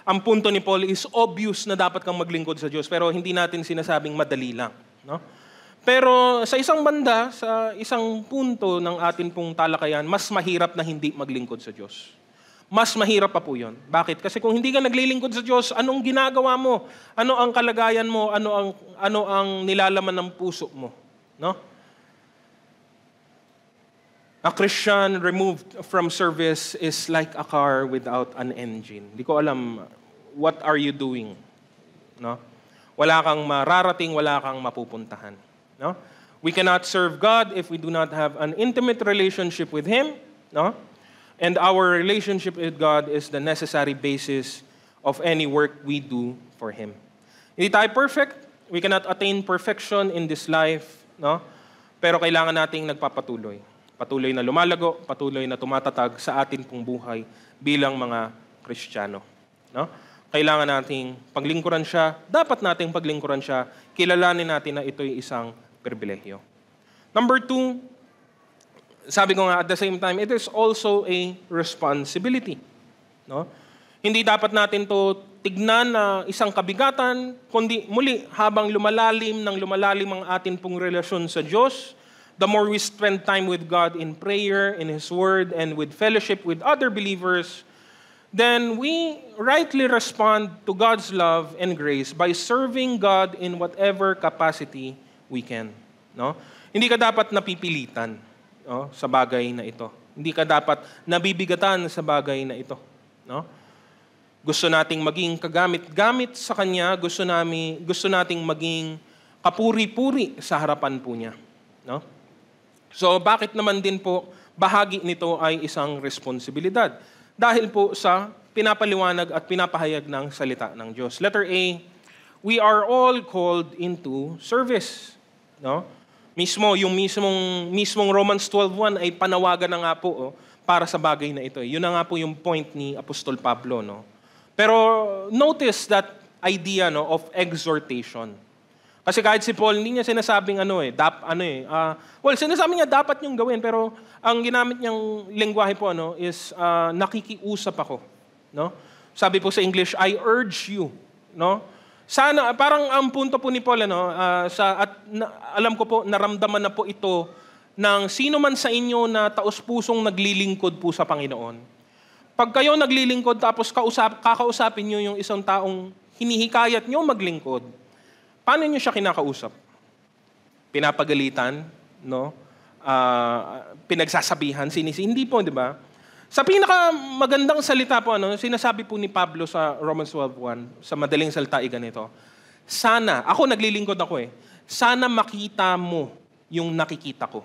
Ang punto ni Paul is obvious na dapat kang maglingkod sa Diyos, pero hindi natin sinasabing madali lang. No? Pero sa isang banda, sa isang punto ng atin pong talakayan, mas mahirap na hindi maglingkod sa Diyos. Mas mahirap pa po yun. Bakit? Kasi kung hindi ka naglilingkod sa Diyos, anong ginagawa mo? Ano ang kalagayan mo? Ano ang nilalaman ng puso mo? No? A Christian removed from service is like a car without an engine. Hindi ko alam, what are you doing? No? Wala kang mararating, wala kang mapupuntahan. No? We cannot serve God if we do not have an intimate relationship with Him. No? And our relationship with God is the necessary basis of any work we do for Him. Hindi tayo perfect. We cannot attain perfection in this life. No? Pero kailangan nating nagpapatuloy. Patuloy na lumalago, patuloy na tumatatag sa atin pong buhay bilang mga Kristiyano. No? Kailangan nating paglingkuran siya, dapat nating paglingkuran siya, kilalanin natin na ito'y isang pribilehyo. Number 2, sabi ko nga at the same time, it is also a responsibility. No? Hindi dapat natin to tignan na isang kabigatan, kundi muli habang lumalalim ang atin pong relasyon sa Diyos, the more we spend time with God in prayer, in His Word, and with fellowship with other believers, then we rightly respond to God's love and grace by serving God in whatever capacity we can. No? Hindi ka dapat napipilitan, no, sa bagay na ito. Hindi ka dapat nabibigatan sa bagay na ito. No? Gusto nating maging kagamit-gamit sa Kanya, gusto nating maging kapuri-puri sa harapan po Niya. No? So bakit naman din po bahagi nito ay isang responsibilidad? Dahil po sa pinapaliwanag at pinapahayag ng salita ng Diyos. Letter A, we are all called into service. No? Yung mismong Romans 12:1 ay panawagan na nga po para sa bagay na ito. Yun na nga po yung point ni Apostol Pablo. No? Pero notice that idea of exhortation. Kasi kahit si Paul, hindi niya sinasabing sinasabi niya dapat niyong gawin, pero ang ginamit niyang lengguwahe po is nakikiusap ako. No? Sabi po sa English, I urge you. No? Sana, parang ang punto po ni Paul, alam ko po, naramdaman na po ito ng sino man sa inyo na taos-pusong naglilingkod po sa Panginoon. Pag kayo naglilingkod tapos kakausapin niyo yung isang taong hinihikayat niyo maglingkod, paano niyo siya kinakausap? Pinapagalitan, no? Pinagsasabihan, hindi po, di ba? Sa pinakamagandang salita po, sinasabi po ni Pablo sa Romans 12:1, sa madaling salita ganito, sana, ako naglilingkod ako sana makita mo yung nakikita ko.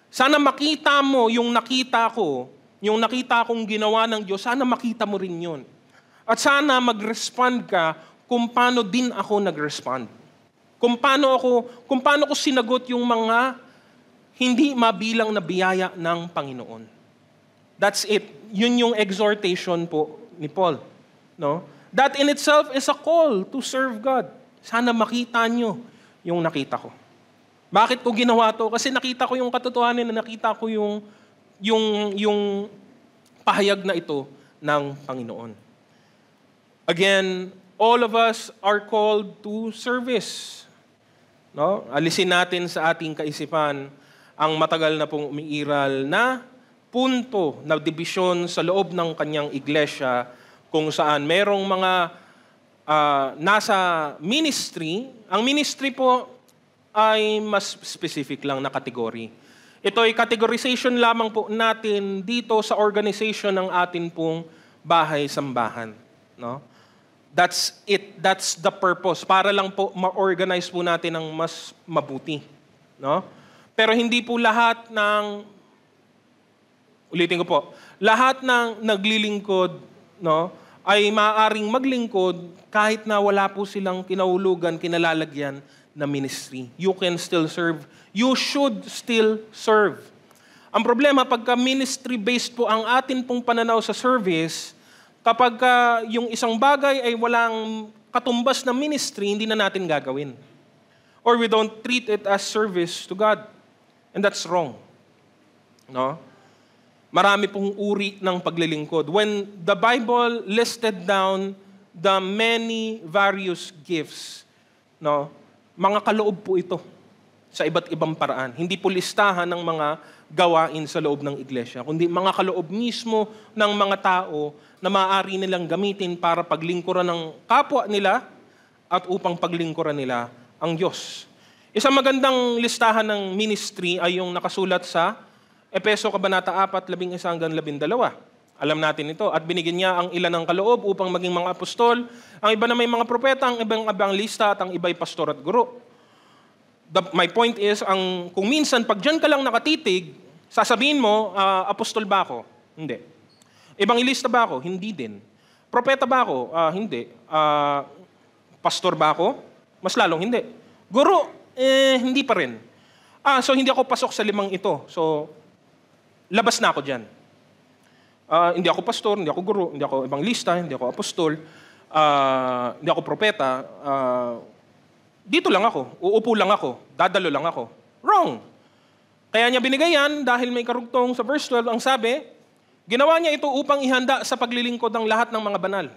Sana makita mo yung nakita ko, yung nakita kong ginawa ng Diyos, sana makita mo rin yun. At sana mag-respond ka kung paano din ako nag-respond. Kung paano ko sinagot yung mga hindi mabilang na biyaya ng Panginoon. That's it. Yun yung exhortation po ni Paul. No? That in itself is a call to serve God. Sana makita nyo yung nakita ko. Bakit ko ginawa to? Kasi nakita ko yung katotohanan na nakita ko yung pahayag na ito ng Panginoon. Again, all of us are called to service. No? Alisin natin sa ating kaisipan ang matagal na pong umiiral na punto na dibisyon sa loob ng kanyang iglesia kung saan merong mga nasa ministry. Ang ministry po ay mas specific lang na kategory. Ito ay categorization lamang po natin dito sa organization ng atin pong bahay-sambahan. No? That's it. That's the purpose. Para lang po ma-organize po natin ng mas mabuti. No? Pero hindi po lahat ng, ulitin ko po, lahat ng naglilingkod ay maaaring maglingkod kahit na wala po silang kinahulugan, kinalalagyan na ministry. You can still serve. You should still serve. Ang problema, pagka ministry-based po ang atin pong pananaw sa service, kapag yung isang bagay ay walang katumbas na ministry, hindi na natin gagawin. Or we don't treat it as service to God. And that's wrong. No? Marami pong uri ng paglilingkod. When the Bible listed down the many various gifts, mga kaloob po ito sa iba't ibang paraan. Hindi po listahan ng mga gawain sa loob ng iglesia, kundi mga kaloob mismo ng mga tao na maaari nilang gamitin para paglingkuran ng kapwa nila at upang paglingkuran nila ang Diyos. Isang magandang listahan ng ministry ay yung nakasulat sa Efeso Kabanata 4, 11 hanggang 12. Alam natin ito. At binigyan niya ang ilan ng kaloob upang maging mga apostol. Ang iba na may mga propeta, ang ibang ebangelista at ang iba'y pastor at guro. My point is, kung minsan pag dyan ka lang nakatitig, sasabihin mo, apostol ba ako? Hindi. Ebangelista ba ako? Hindi din. Propeta ba ako? Hindi. Pastor ba ako? Mas lalong hindi. Guro? Hindi pa rin. So hindi ako pasok sa 5 ito. So, labas na ako dyan. Hindi ako pastor, hindi ako guro, hindi ako ebangelista, hindi ako apostol, hindi ako propeta. Dito lang ako, uupo lang ako, dadalo lang ako. Wrong. Kaya niya binigay yan dahil may karugtong sa verse 12 ang sabi, Ginawa niya ito upang ihanda sa paglilingkod ng lahat ng mga banal.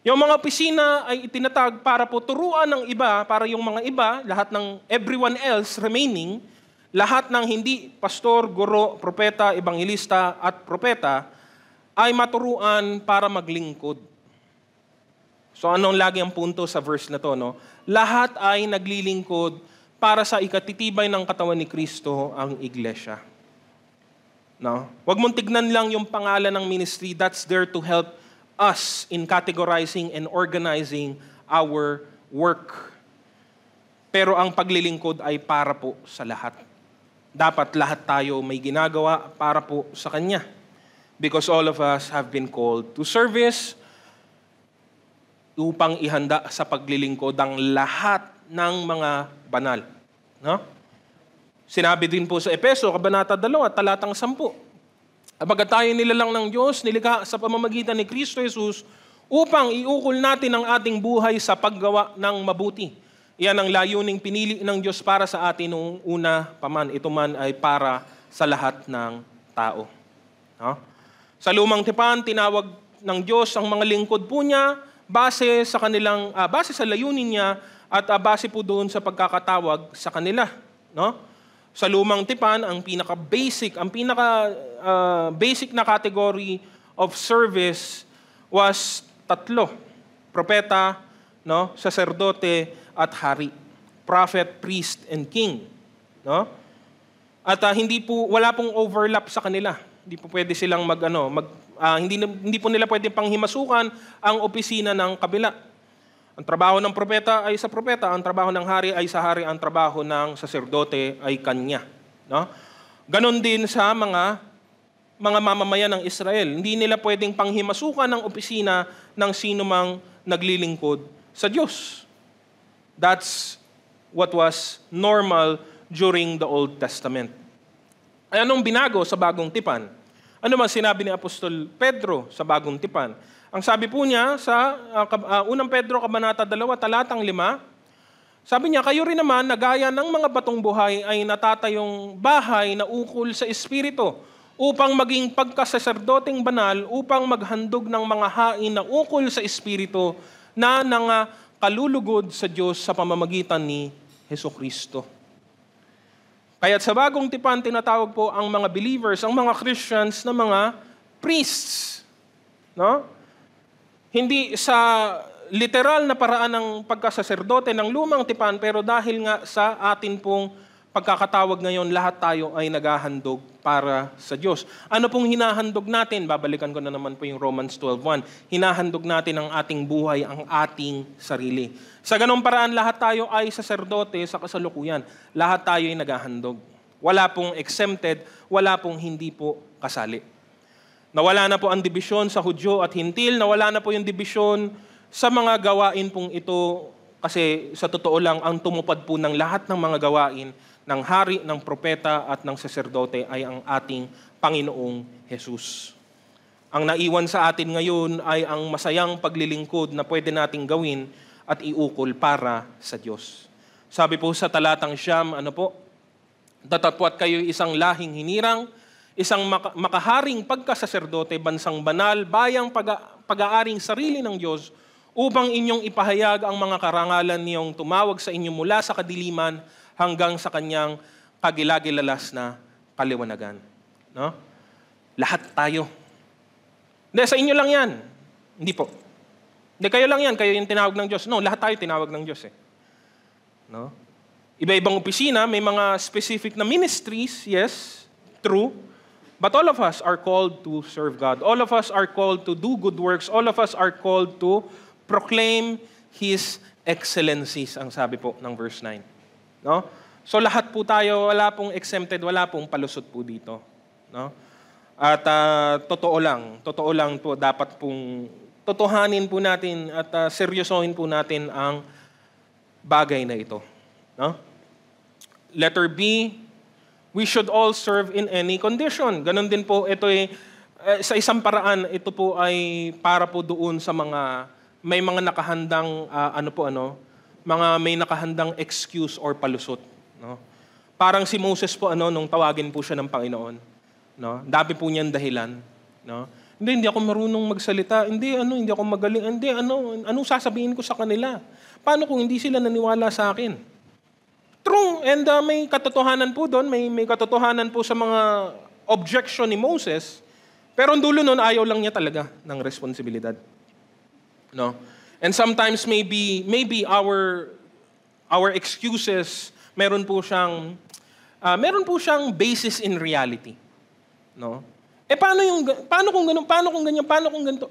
Yung mga opisina ay itinatag para po turuan ng iba, para yung mga iba, lahat ng everyone else remaining, lahat ng hindi pastor, guro, propeta, ebanghelista at propeta, ay maturuan para maglingkod. So anong lagi ang punto sa verse na to, no? Lahat ay naglilingkod para sa ikatitibay ng katawan ni Kristo, ang iglesia. No? Huwag mong tignan lang yung pangalan ng ministry, that's there to help us in categorizing and organizing our work. Pero ang paglilingkod ay para po sa lahat. Dapat lahat tayo may ginagawa para po sa Kanya. Because all of us have been called to service upang ihanda sa paglilingkod ang lahat ng mga banal. No? Sinabi din po sa Efeso, Kabanata 2, talatang 10. Abagat tayo nilalang ng Diyos, nilikha sa pamamagitan ni Kristo Jesus, upang iukol natin ang ating buhay sa paggawa ng mabuti. Iyan ang layuning pinili ng Diyos para sa atin noong una pa man. Ito man ay para sa lahat ng tao. No? Sa lumang tipan, tinawag ng Diyos ang mga lingkod po niya base sa layunin niya at base po doon sa pagkakatawag sa kanila. No? Sa lumang tipan, ang pinaka-basic na category of service was 3. Propeta, no, saserdote at hari. Prophet, priest, and king. No? At wala pong overlap sa kanila. Hindi po pwede silang hindi po nila pwede panghimasukan ang opisina ng kabila. Ang trabaho ng propeta ay sa propeta, ang trabaho ng hari ay sa hari, ang trabaho ng saserdote ay kanya. No? Ganon din sa mga mamamayan ng Israel. Hindi nila pwedeng panghimasukan ang opisina ng sino mang naglilingkod sa Diyos. That's what was normal during the Old Testament. Ay anong binago sa Bagong Tipan? Ano man sinabi ni Apostol Pedro sa Bagong Tipan? Ang sabi po niya sa 1 Pedro Kabanata 2, talatang 5, sabi niya, kayo rin naman na gaya ng mga batong buhay ay natatayong bahay na ukol sa Espiritu upang maging pagkasaserdoteng banal, upang maghandog ng mga hain na ukol sa Espiritu na kalulugod sa Diyos sa pamamagitan ni Hesukristo. Kaya't sa Bagong Tipan, tinatawag po ang mga believers, ang mga Christians na mga priests. No? Hindi sa literal na paraan ng pagkasaserdote ng lumang tipan, pero dahil nga sa atin pong pagkakatawag ngayon, lahat tayo ay naghahandog para sa Diyos. Ano pong hinahandog natin? Babalikan ko na naman po yung Romans 12:1. Hinahandog natin ang ating buhay, ang ating sarili. Sa ganung paraan, lahat tayo ay saserdote sa kasalukuyan. Lahat tayo ay naghahandog. Wala pong exempted, wala pong hindi po kasali. Nawala na po ang dibisyon sa Hudyo at Hintil, nawala na po yung dibisyon sa mga gawain pong ito, kasi sa totoo lang, ang tumupad po ng lahat ng mga gawain ng hari, ng propeta at ng saserdote ay ang ating Panginoong Jesus. Ang naiwan sa atin ngayon ay ang masayang paglilingkod na pwede nating gawin at iukol para sa Diyos. Sabi po sa talatang 9, datapwat kayo isang lahing hinirang, isang makaharing pagkasaserdote, bansang banal, bayang pag-aaring sarili ng Diyos, upang inyong ipahayag ang mga karangalan niyong tumawag sa inyo mula sa kadiliman hanggang sa kanyang kagilagilalas na kaliwanagan. No? Lahat tayo. Hindi, sa inyo lang yan. Hindi po. Hindi, kayo lang yan. Kayo yung tinawag ng Diyos. No, lahat tayo tinawag ng Diyos. No? Iba-ibang opisina, may mga specific na ministries, yes, true. But all of us are called to serve God. All of us are called to do good works. All of us are called to proclaim His excellencies, ang sabi po ng verse 9. No? So lahat po tayo, wala pong exempted, wala pong palusot po dito. No? At totoo lang po, dapat pong totohanin po natin at seryosohin po natin ang bagay na ito. No? Letter B, we should all serve in any condition. Ganon din po, ito ay, sa isang paraan, ito po ay para po doon sa may mga nakahandang, may nakahandang excuse or palusot. No? Parang si Moses po, nung tawagin po siya ng Panginoon. No? Dami po niyan dahilan. No? Hindi ako marunong magsalita. Hindi ako magaling. Anong sasabihin ko sa kanila? Paano kung hindi sila naniwala sa akin? True, and may katotohanan po doon. May katotohanan po sa mga objection ni Moses. Pero ang dulo nun, ayaw lang niya talaga ng responsibilidad. No? And sometimes maybe our excuses, meron po siyang basis in reality. No? Paano kung ganun? Paano kung ganyan? Paano kung ganito?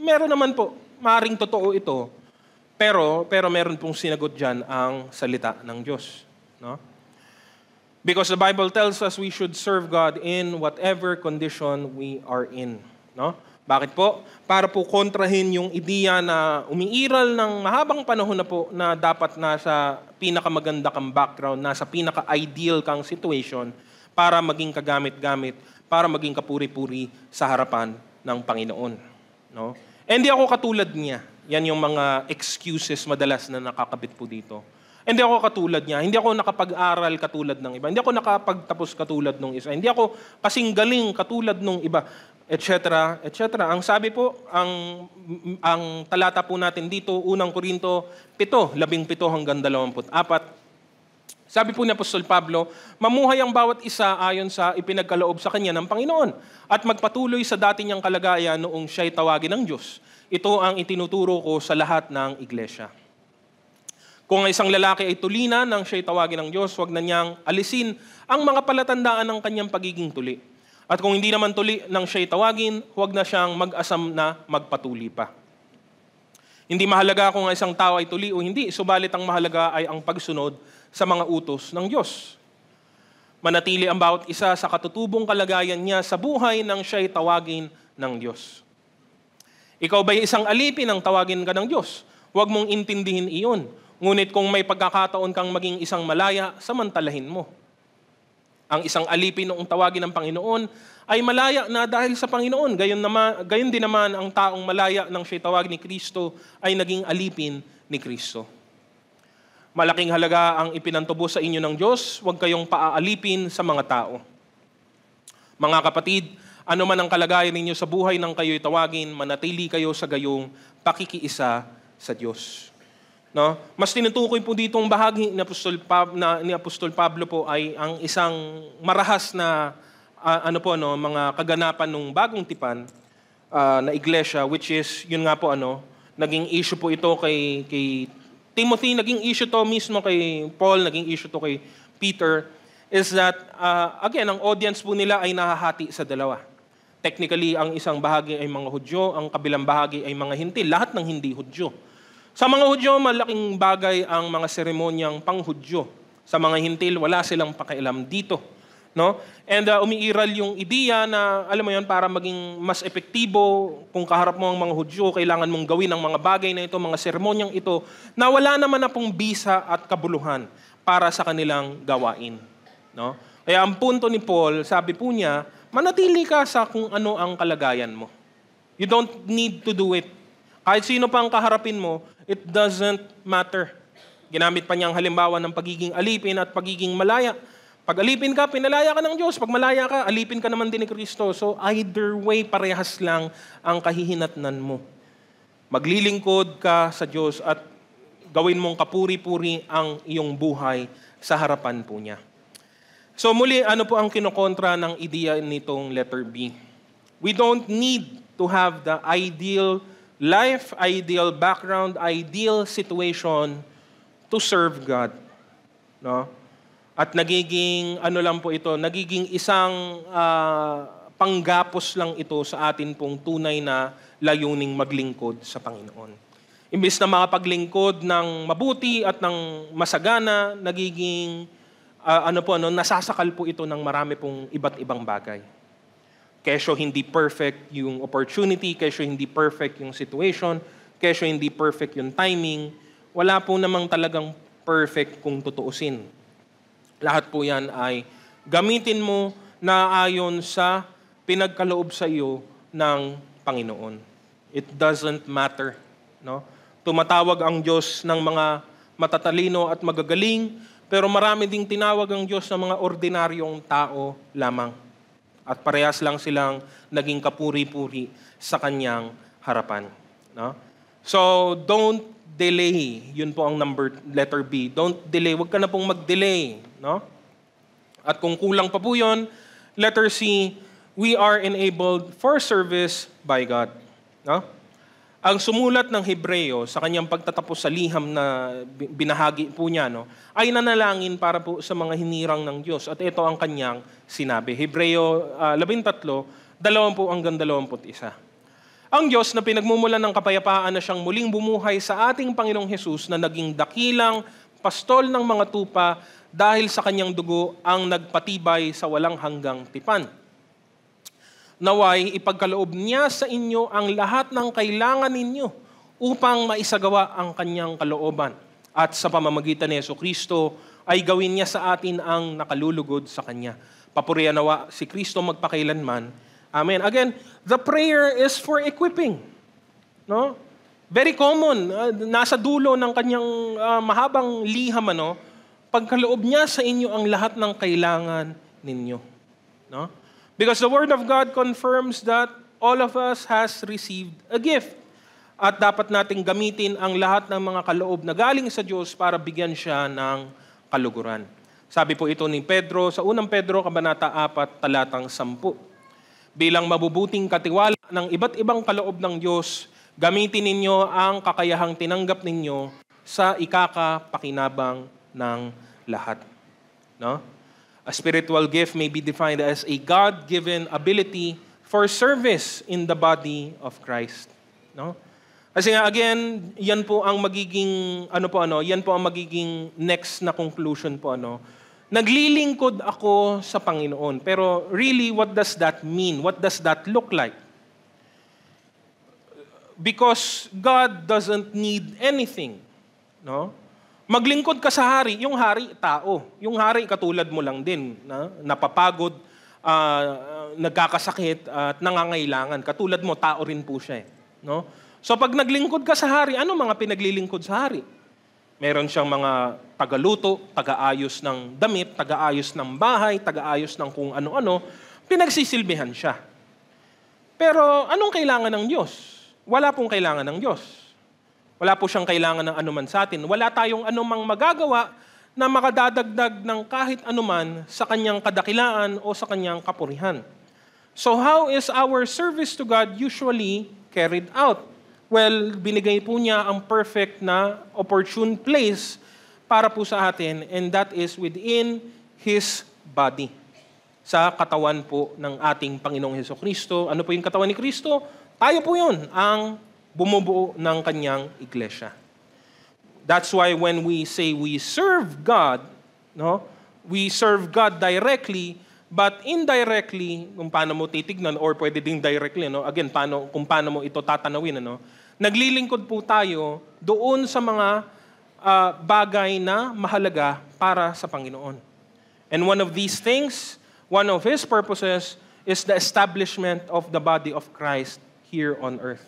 Meron naman po, maaaring totoo ito. Pero meron pong sinagot diyan ang salita ng Diyos, no? Because the Bible tells us we should serve God in whatever condition we are in, no? Bakit po? Para po kontrahin yung ideya na umiiral ng mahabang panahon na po na dapat nasa pinakamaganda kang background, nasa pinaka-ideal kang situation para maging kagamit-gamit, para maging kapuri-puri sa harapan ng Panginoon. No? Hindi ako katulad niya. Yan yung mga excuses madalas na nakakabit po dito. Hindi ako katulad niya. Hindi ako nakapag-aral katulad ng iba. Hindi ako nakapagtapos katulad ng isa. Hindi ako kasing galing katulad ng iba, etc., etc. Ang sabi po, ang talata po natin dito, unang Korinto 7, 17 hanggang 24. Sabi po ni Apostol Pablo, mamuhay ang bawat isa ayon sa ipinagkaloob sa kanya ng Panginoon at magpatuloy sa dati niyang kalagayan noong siya'y tawagin ng Diyos. Ito ang itinuturo ko sa lahat ng iglesia. Kung ang isang lalaki ay tulina nang siya'y tawagin ng Diyos, huwag na niyang alisin ang mga palatandaan ng kanyang pagiging tuli. At kung hindi naman tuli nang siya'y tawagin, huwag na siyang mag-asam na magpatuli pa. Hindi mahalaga kung ang isang tao ay tuli o hindi, subalit ang mahalaga ay ang pagsunod sa mga utos ng Diyos. Manatili ang bawat isa sa katutubong kalagayan niya sa buhay nang siya'y tawagin ng Diyos. Ikaw ba'y isang alipin nang tawagin ka ng Diyos? Huwag mong intindihin iyon. Ngunit kung may pagkakataon kang maging isang malaya, samantalahin mo. Ang isang alipin noong tawagin ng Panginoon ay malaya na dahil sa Panginoon. Gayon din naman ang taong malaya nang siya'y tawagin ni Kristo ay naging alipin ni Kristo. Malaking halaga ang ipinantubo sa inyo ng Diyos, huwag kayong paaalipin sa mga tao. Mga kapatid, ano man ang kalagayan ninyo sa buhay nang kayo'y tawagin, manatili kayo sa gayong pakikiisa sa Diyos. No? Mas tinutukoy po ditong bahagi ni Apostol Pablo po ay ang isang marahas na mga kaganapan ng bagong tipan na iglesia, which is yun nga po naging issue po ito kay Timothy, naging issue to mismo kay Paul, naging issue to kay Peter, is that again ang audience po nila ay nahahati sa dalawa. Technically ang isang bahagi ay mga Hudyo, ang kabilang bahagi ay mga Hintil, lahat ng hindi Hudyo. Sa mga Hudyo, malaking bagay ang mga seremonyang pang-Hudyo. Sa mga Hintil, wala silang pakialam dito. No? And umiiral yung ideya na, alam mo yun, para maging mas epektibo, kung kaharap mo ang mga Hudyo, kailangan mong gawin ang mga bagay na ito, mga seremonyang ito, na wala naman na pong bisa at kabuluhan para sa kanilang gawain. No? Kaya ang punto ni Paul, sabi po niya, manatili ka sa kung ano ang kalagayan mo. You don't need to do it. Kahit sino pa ang kaharapin mo, it doesn't matter. Ginamit pa niyang halimbawa ng pagiging alipin at pagiging malaya. Pag alipin ka, pinalaya ka ng Diyos. Pag malaya ka, alipin ka naman din ni Kristo. So either way, parehas lang ang kahihinatnan mo. Maglilingkod ka sa Diyos at gawin mong kapuri-puri ang iyong buhay sa harapan po niya. So muli, ano po ang kinokontra ng ideya nitong letter B? We don't need to have the ideal life, ideal background, ideal situation to serve God. No? At nagiging, nagiging isang panggapos lang ito sa atin pong tunay na layuning maglingkod sa Panginoon. Imbes na makapaglingkod ng mabuti at ng masagana, nagiging, nasasakal po ito ng marami pong iba't ibang bagay. Kesyo hindi perfect yung opportunity, kesyo hindi perfect yung situation, kesyo hindi perfect yung timing, wala po namang talagang perfect kung tutuusin. Lahat po yan ay gamitin mo na ayon sa pinagkaloob sa iyo ng Panginoon. It doesn't matter. No? Tumatawag ang Diyos ng mga matatalino at magagaling, pero marami ding tinawag ang Diyos ng mga ordinaryong tao lamang. At parehas lang silang naging kapuri-puri sa kanyang harapan. No? So, don't delay. Yun po ang letter B. Don't delay. Huwag ka na pong mag-delay. No? At kung kulang pa po yun, letter C, we are enabled for service by God. No? Ang sumulat ng Hebreo sa kanyang pagtatapos sa liham na binahagi po niya, no, ay nanalangin para po sa mga hinirang ng Diyos. At ito ang kanyang sinabi. Hebreo 13, 20 hanggang 21. Ang Diyos na pinagmumulan ng kapayapaan na siyang muling bumuhay sa ating Panginoong Hesus na naging dakilang pastol ng mga tupa dahil sa kanyang dugo ang nagpatibay sa walang hanggang tipan. Naway ipagkaloob niya sa inyo ang lahat ng kailangan ninyo upang maisagawa ang kanyang kalooban. At sa pamamagitan ni Jesucristo ay gawin niya sa atin ang nakalulugod sa kanya. Papurihan nawa si Kristo magpakailanman. Amen. Again, the prayer is for equipping. No? Very common. Nasa dulo ng kanyang mahabang liham, pagkaloob niya sa inyo ang lahat ng kailangan ninyo. No? Because the Word of God confirms that all of us has received a gift. At dapat nating gamitin ang lahat ng mga kaloob na galing sa Diyos para bigyan siya ng kaluguran. Sabi po ito ni Pedro sa unang Pedro, Kabanata 4, talatang 10. Bilang mabubuting katiwala ng iba't ibang kaloob ng Diyos, gamitin ninyo ang kakayahang tinanggap ninyo sa ikakapakinabang ng lahat. No? A spiritual gift may be defined as a God-given ability for service in the body of Christ. No? Kasi nga again, yan po ang magiging yan po ang magiging next na conclusion po Naglilingkod ako sa Panginoon. Pero really, what does that mean? What does that look like? Because God doesn't need anything, no? Maglingkod ka sa hari. Yung hari, tao. Yung hari, katulad mo lang din. Napapagod, nagkakasakit, at nangangailangan. Katulad mo, tao rin po siya. No? So pag naglingkod ka sa hari, ano mga pinaglilingkod sa hari? Meron siyang mga tagaluto, tagaayos ng damit, tagaayos ng bahay, tagaayos ng kung ano-ano. Pinagsisilbihan siya. Pero anong kailangan ng Diyos? Wala pong kailangan ng Diyos. Wala po siyang kailangan ng anuman sa atin. Wala tayong anumang magagawa na makadadagdag ng kahit anuman sa kanyang kadakilaan o sa kanyang kapurihan. So how is our service to God usually carried out? Well, binigay po niya ang perfect na opportune place para po sa atin, and that is within His body. Sa katawan po ng ating Panginoong Jesucristo. Ano po yung katawan ni Kristo? Tayo po yun, ang bumubuo ng kanyang iglesia. That's why when we say we serve God, we serve God directly, but indirectly, kung paano mo titignan, or pwede ding directly, again, kung paano mo ito tatanawin, naglilingkod po tayo doon sa mga bagay na mahalaga para sa Panginoon. And one of these things, one of His purposes, is the establishment of the body of Christ here on earth.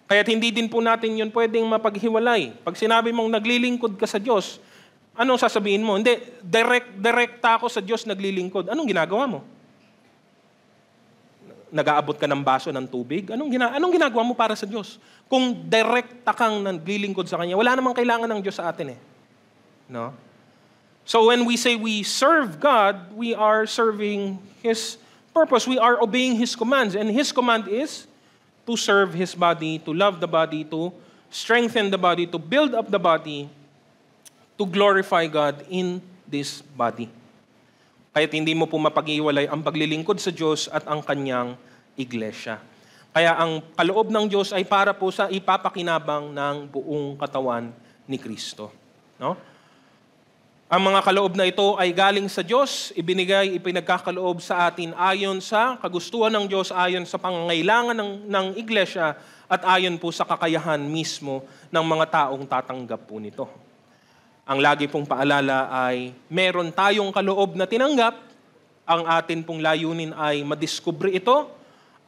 Kaya't hindi din po natin yun pwedeng mapaghiwalay. Pag sinabi mong naglilingkod ka sa Diyos, anong sasabihin mo? Hindi, direkta ako sa Diyos naglilingkod. Anong ginagawa mo? Nag-aabot ka ng baso ng tubig? Anong ginagawa mo para sa Diyos? Kung direkta kang naglilingkod sa Kanya, wala namang kailangan ng Diyos sa atin . No? So when we say we serve God, we are serving His purpose. We are obeying His commands. And His command is to serve His body, to love the body, to strengthen the body, to build up the body, to glorify God in this body. Kaya't hindi mo po mapag-iwalay ang paglilingkod sa Diyos at ang kanyang iglesia. Kaya ang kaloob ng Diyos ay para po sa ipapakinabang ng buong katawan ni Kristo. No? Ang mga kaloob na ito ay galing sa Diyos, ipinagkakaloob sa atin ayon sa kagustuhan ng Diyos, ayon sa pangangailangan ng iglesia, at ayon po sa kakayahan mismo ng mga taong tatanggap po nito. Ang lagi pong paalala ay meron tayong kaloob na tinanggap, ang atin pong layunin ay madiskubre ito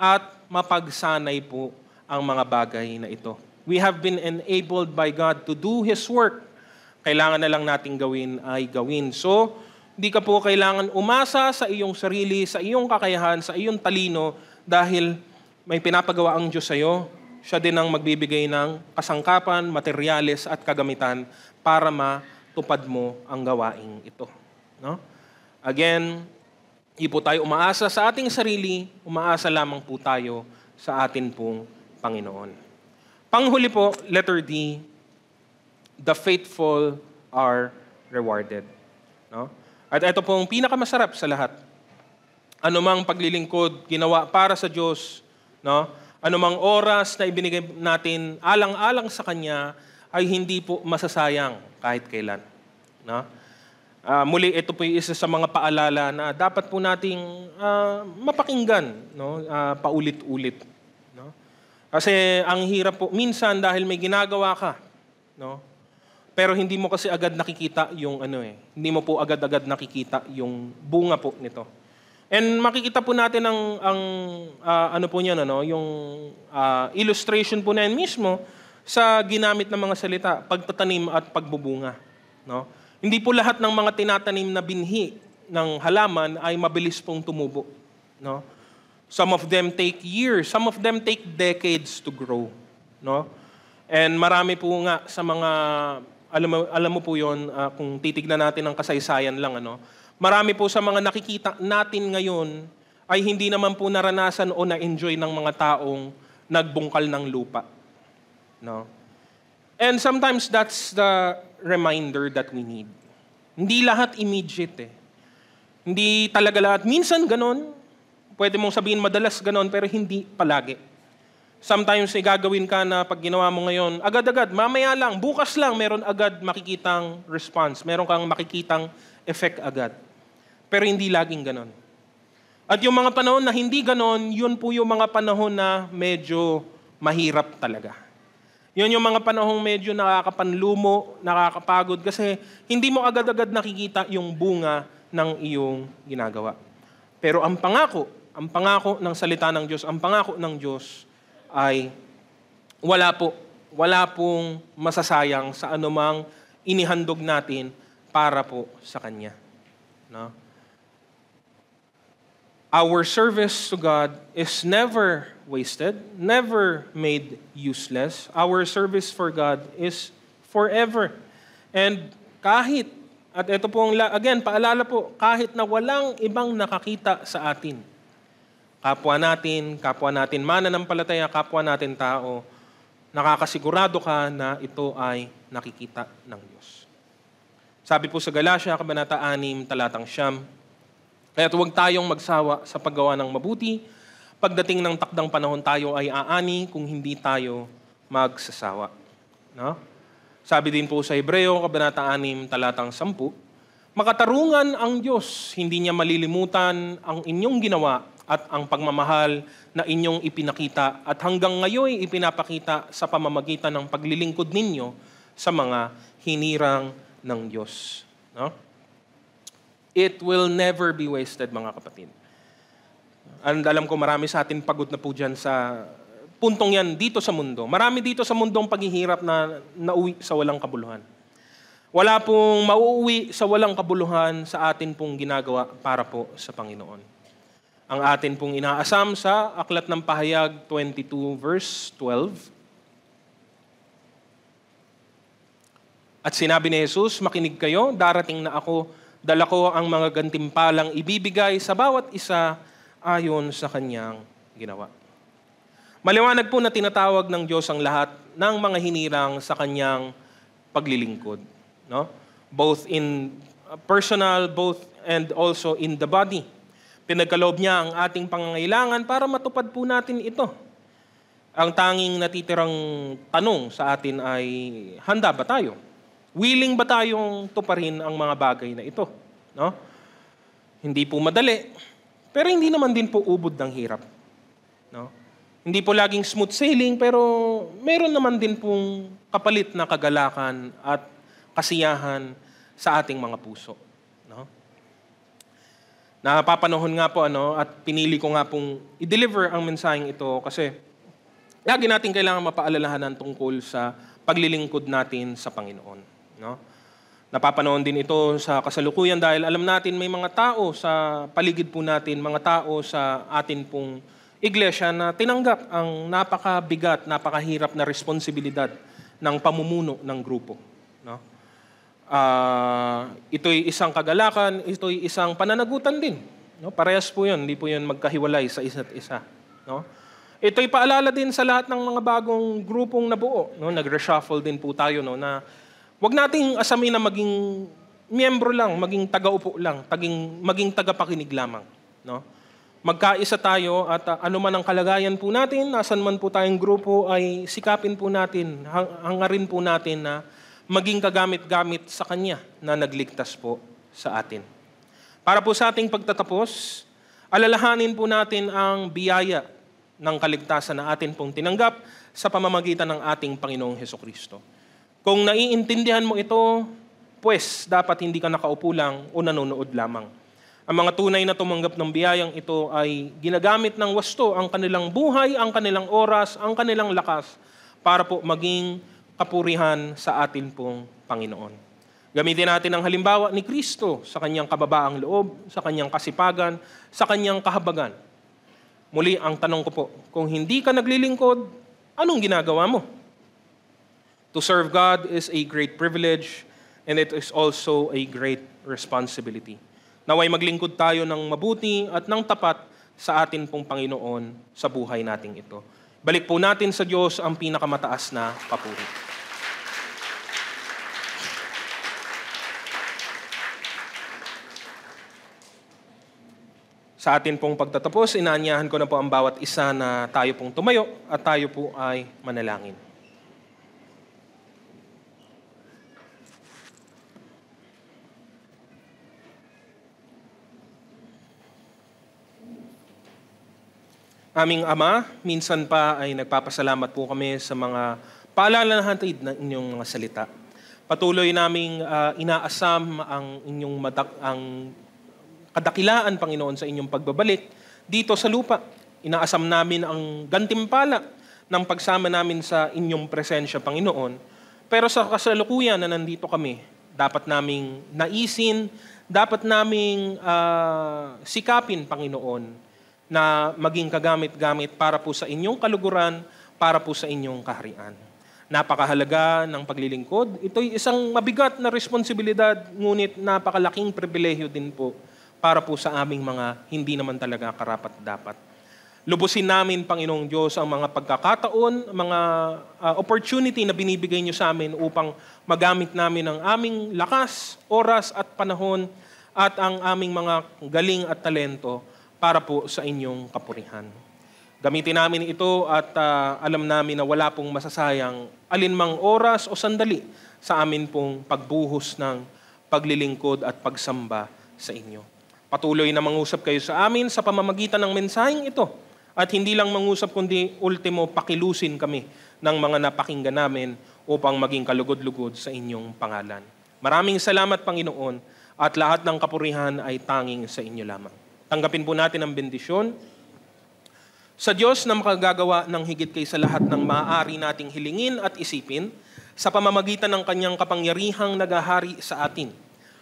at mapagsanay po ang mga bagay na ito. We have been enabled by God to do His work. Kailangan na lang nating gawin ay gawin. So, Hindi ka po kailangan umasa sa iyong sarili, sa iyong kakayahan, sa iyong talino dahil may pinapagawa ang Diyos sa iyo. Siya din ang magbibigay ng kasangkapan, materyales at kagamitan para matupad mo ang gawaing ito. No? Again, hindi po tayo umaasa sa ating sarili, umaasa lamang po tayo sa atin pong Panginoon. Panghuli po, letter D, the faithful are rewarded. No? At ito pong pinakamasarap sa lahat. Anumang paglilingkod ginawa para sa Diyos, no? Anumang oras na ibinigay natin alang-alang sa Kanya ay hindi po masasayang kahit kailan. No? Muli, ito po yung isa sa mga paalala na dapat po nating mapakinggan, no? Paulit-ulit. No? Kasi ang hirap po, minsan dahil may ginagawa ka, no? Pero hindi mo kasi agad nakikita yung hindi mo po agad-agad nakikita yung bunga po nito. And makikita po natin yung illustration po na yan mismo sa ginamit ng mga salita, pagtatanim at pagbubunga. No? Hindi po lahat ng mga tinatanim na binhi ng halaman ay mabilis pong tumubo. No? Some of them take years, some of them take decades to grow. No? And marami po nga sa mga alam mo po yon, kung titignan natin ang kasaysayan lang, marami po sa mga nakikita natin ngayon ay hindi naman po naranasan o na-enjoy ng mga taong nagbungkal ng lupa. No? And sometimes that's the reminder that we need. Hindi lahat immediate. Hindi talaga lahat. Minsan ganon. Pwede mong sabihin madalas ganon, pero hindi palagi. Sometimes gagawin ka na pag ginawa mo ngayon, agad-agad, mamaya lang, bukas lang, meron agad makikitang response. Meron kang makikitang effect agad. Pero hindi laging ganon. At yung mga panahon na hindi ganon, yun po yung mga panahon na medyo mahirap talaga. Yun yung mga panahong medyo nakakapanlumo, nakakapagod kasi hindi mo agad-agad nakikita yung bunga ng iyong ginagawa. Pero ang pangako ng salita ng Diyos, ang pangako ng Diyos ay wala pong masasayang sa anumang inihandog natin para po sa Kanya. No? Our service to God is never wasted, never made useless. Our service for God is forever. And at ito pong, again, paalala po, kahit na walang ibang nakakita sa atin, kapwa natin mananampalataya, kapwa natin tao, nakakasigurado ka na ito ay nakikita ng Diyos. Sabi po sa Galatia, Kabanata 6, Talatang 9, kaya't huwag tayong magsawa sa paggawa ng mabuti. Pagdating ng takdang panahon tayo ay aani kung hindi tayo magsasawa. No? Sabi din po sa Hebreo, Kabanata 6, Talatang 10, makatarungan ang Diyos, hindi niya malilimutan ang inyong ginawa at ang pagmamahal na inyong ipinakita at hanggang ngayon ipinapakita sa pamamagitan ng paglilingkod ninyo sa mga hinirang ng Diyos. No? It will never be wasted, mga kapatid. And alam ko marami sa atin pagod na po dyan sa puntong yan dito sa mundo. Marami dito sa mundong paghihirap na nauwi sa walang kabuluhan. Wala pong mauuwi sa walang kabuluhan sa atin pong ginagawa para po sa Panginoon. Ang atin pong inaasam sa Aklat ng Pahayag 22 verse 12. At sinabi ni Jesus, makinig kayo, darating na ako, dala ko ang mga gantimpalang ibibigay sa bawat isa ayon sa kanyang ginawa. Maliwanag po na tinatawag ng Diyos ang lahat ng mga hinirang sa kanyang paglilingkod. No? Both in personal, both and also in the body. Pinagkaloob niya ang ating pangangailangan para matupad po natin ito. Ang tanging natitirang tanong sa atin ay, handa ba tayo? Willing ba tayong tuparin ang mga bagay na ito? No? Hindi po madali, pero hindi naman din po ubod ng hirap. No? Hindi po laging smooth sailing, pero meron naman din pong kapalit na kagalakan at kasiyahan sa ating mga puso. No? Napapanahon nga po at pinili ko nga pong i-deliver ang mensaheng ito kasi lagi natin kailangan mapaalalahanan tungkol sa paglilingkod natin sa Panginoon. No? Napapanoon din ito sa kasalukuyan dahil alam natin may mga tao sa paligid po natin, mga tao sa atin pong iglesia na tinanggap ang napakabigat, napakahirap na responsibilidad ng pamumuno ng grupo. No? Ito'y isang kagalakan, ito'y isang pananagutan din. No? Parehas po yun, hindi po yun magkahiwalay sa isa't isa. No? Ito'y paalala din sa lahat ng mga bagong grupong nabuo. No? Nag-reshuffle din po tayo, no? Na huwag nating asamin na maging miyembro lang, maging taga-upo lang, maging tagapakinig lamang. No? Magkaisa tayo at ano man ang kalagayan po natin, nasan man po tayong grupo, ay sikapin po natin, hangarin po natin na maging kagamit-gamit sa Kanya na nagligtas po sa atin. Para po sa ating pagtatapos, alalahanin po natin ang biyaya ng kaligtasan na atin pong tinanggap sa pamamagitan ng ating Panginoong Hesukristo. Kung naiintindihan mo ito, pues dapat hindi ka nakaupo lang o nanonood lamang. Ang mga tunay na tumanggap ng biyayang ito ay ginagamit ng wasto ang kanilang buhay, ang kanilang oras, ang kanilang lakas para po maging kapurihan sa atin pong Panginoon. Gamitin natin ang halimbawa ni Kristo sa kanyang kababaang loob, sa kanyang kasipagan, sa kanyang kahabagan. Muli ang tanong ko po, kung hindi ka naglilingkod, anong ginagawa mo? To serve God is a great privilege and it is also a great responsibility. Naway maglingkod tayo ng mabuti at ng tapat sa atin pong Panginoon sa buhay nating ito. Balik po natin sa Diyos ang pinakamataas na papuri. Sa atin pong pagtatapos, inaanyahan ko na po ang bawat isa na tayo pong tumayo at tayo po ay manalangin. Aming Ama, minsan pa ay nagpapasalamat po kami sa mga paalala na hatid ng inyong mga salita. Patuloy naming inaasam ang inyong ang kadakilaan, Panginoon, sa inyong pagbabalik dito sa lupa. Inaasam namin ang gantimpala ng pagsama namin sa inyong presensya, Panginoon. Pero sa kasalukuyan na nandito kami, dapat naming naisin, dapat naming sikapin, Panginoon, na maging kagamit-gamit para po sa inyong kaluguran, para po sa inyong kaharian. Napakahalaga ng paglilingkod. Ito'y isang mabigat na responsibilidad, ngunit napakalaking pribilehyo din po para po sa aming mga hindi naman talaga karapat-dapat. Lubusin namin, Panginoong Diyos, ang mga pagkakataon, mga opportunity na binibigay niyo sa amin upang magamit namin ang aming lakas, oras at panahon at ang aming mga galing at talento para po sa inyong kapurihan. Gamitin namin ito at alam namin na wala pong masasayang alinmang oras o sandali sa amin pong pagbuhos ng paglilingkod at pagsamba sa inyo. Patuloy na mangusap kayo sa amin sa pamamagitan ng mensaheng ito at hindi lang mangusap kundi ultimo pakilusin kami ng mga napakinggan namin upang maging kalugod-lugod sa inyong pangalan. Maraming salamat, Panginoon, at lahat ng kapurihan ay tanging sa inyo lamang. Tanggapin po natin ang bendisyon sa Diyos na makagagawa ng higit kaysa lahat ng maaari nating hilingin at isipin sa pamamagitan ng kanyang kapangyarihang nagahari sa atin.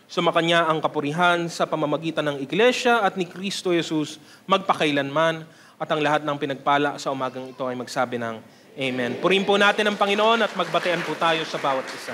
Sumakanya ang kapurihan sa pamamagitan ng Iglesia at ni Kristo Jesus magpakailanman at ang lahat ng pinagpala sa umagang ito ay magsabi ng Amen. Purihin po natin ang Panginoon at magbatean po tayo sa bawat isa.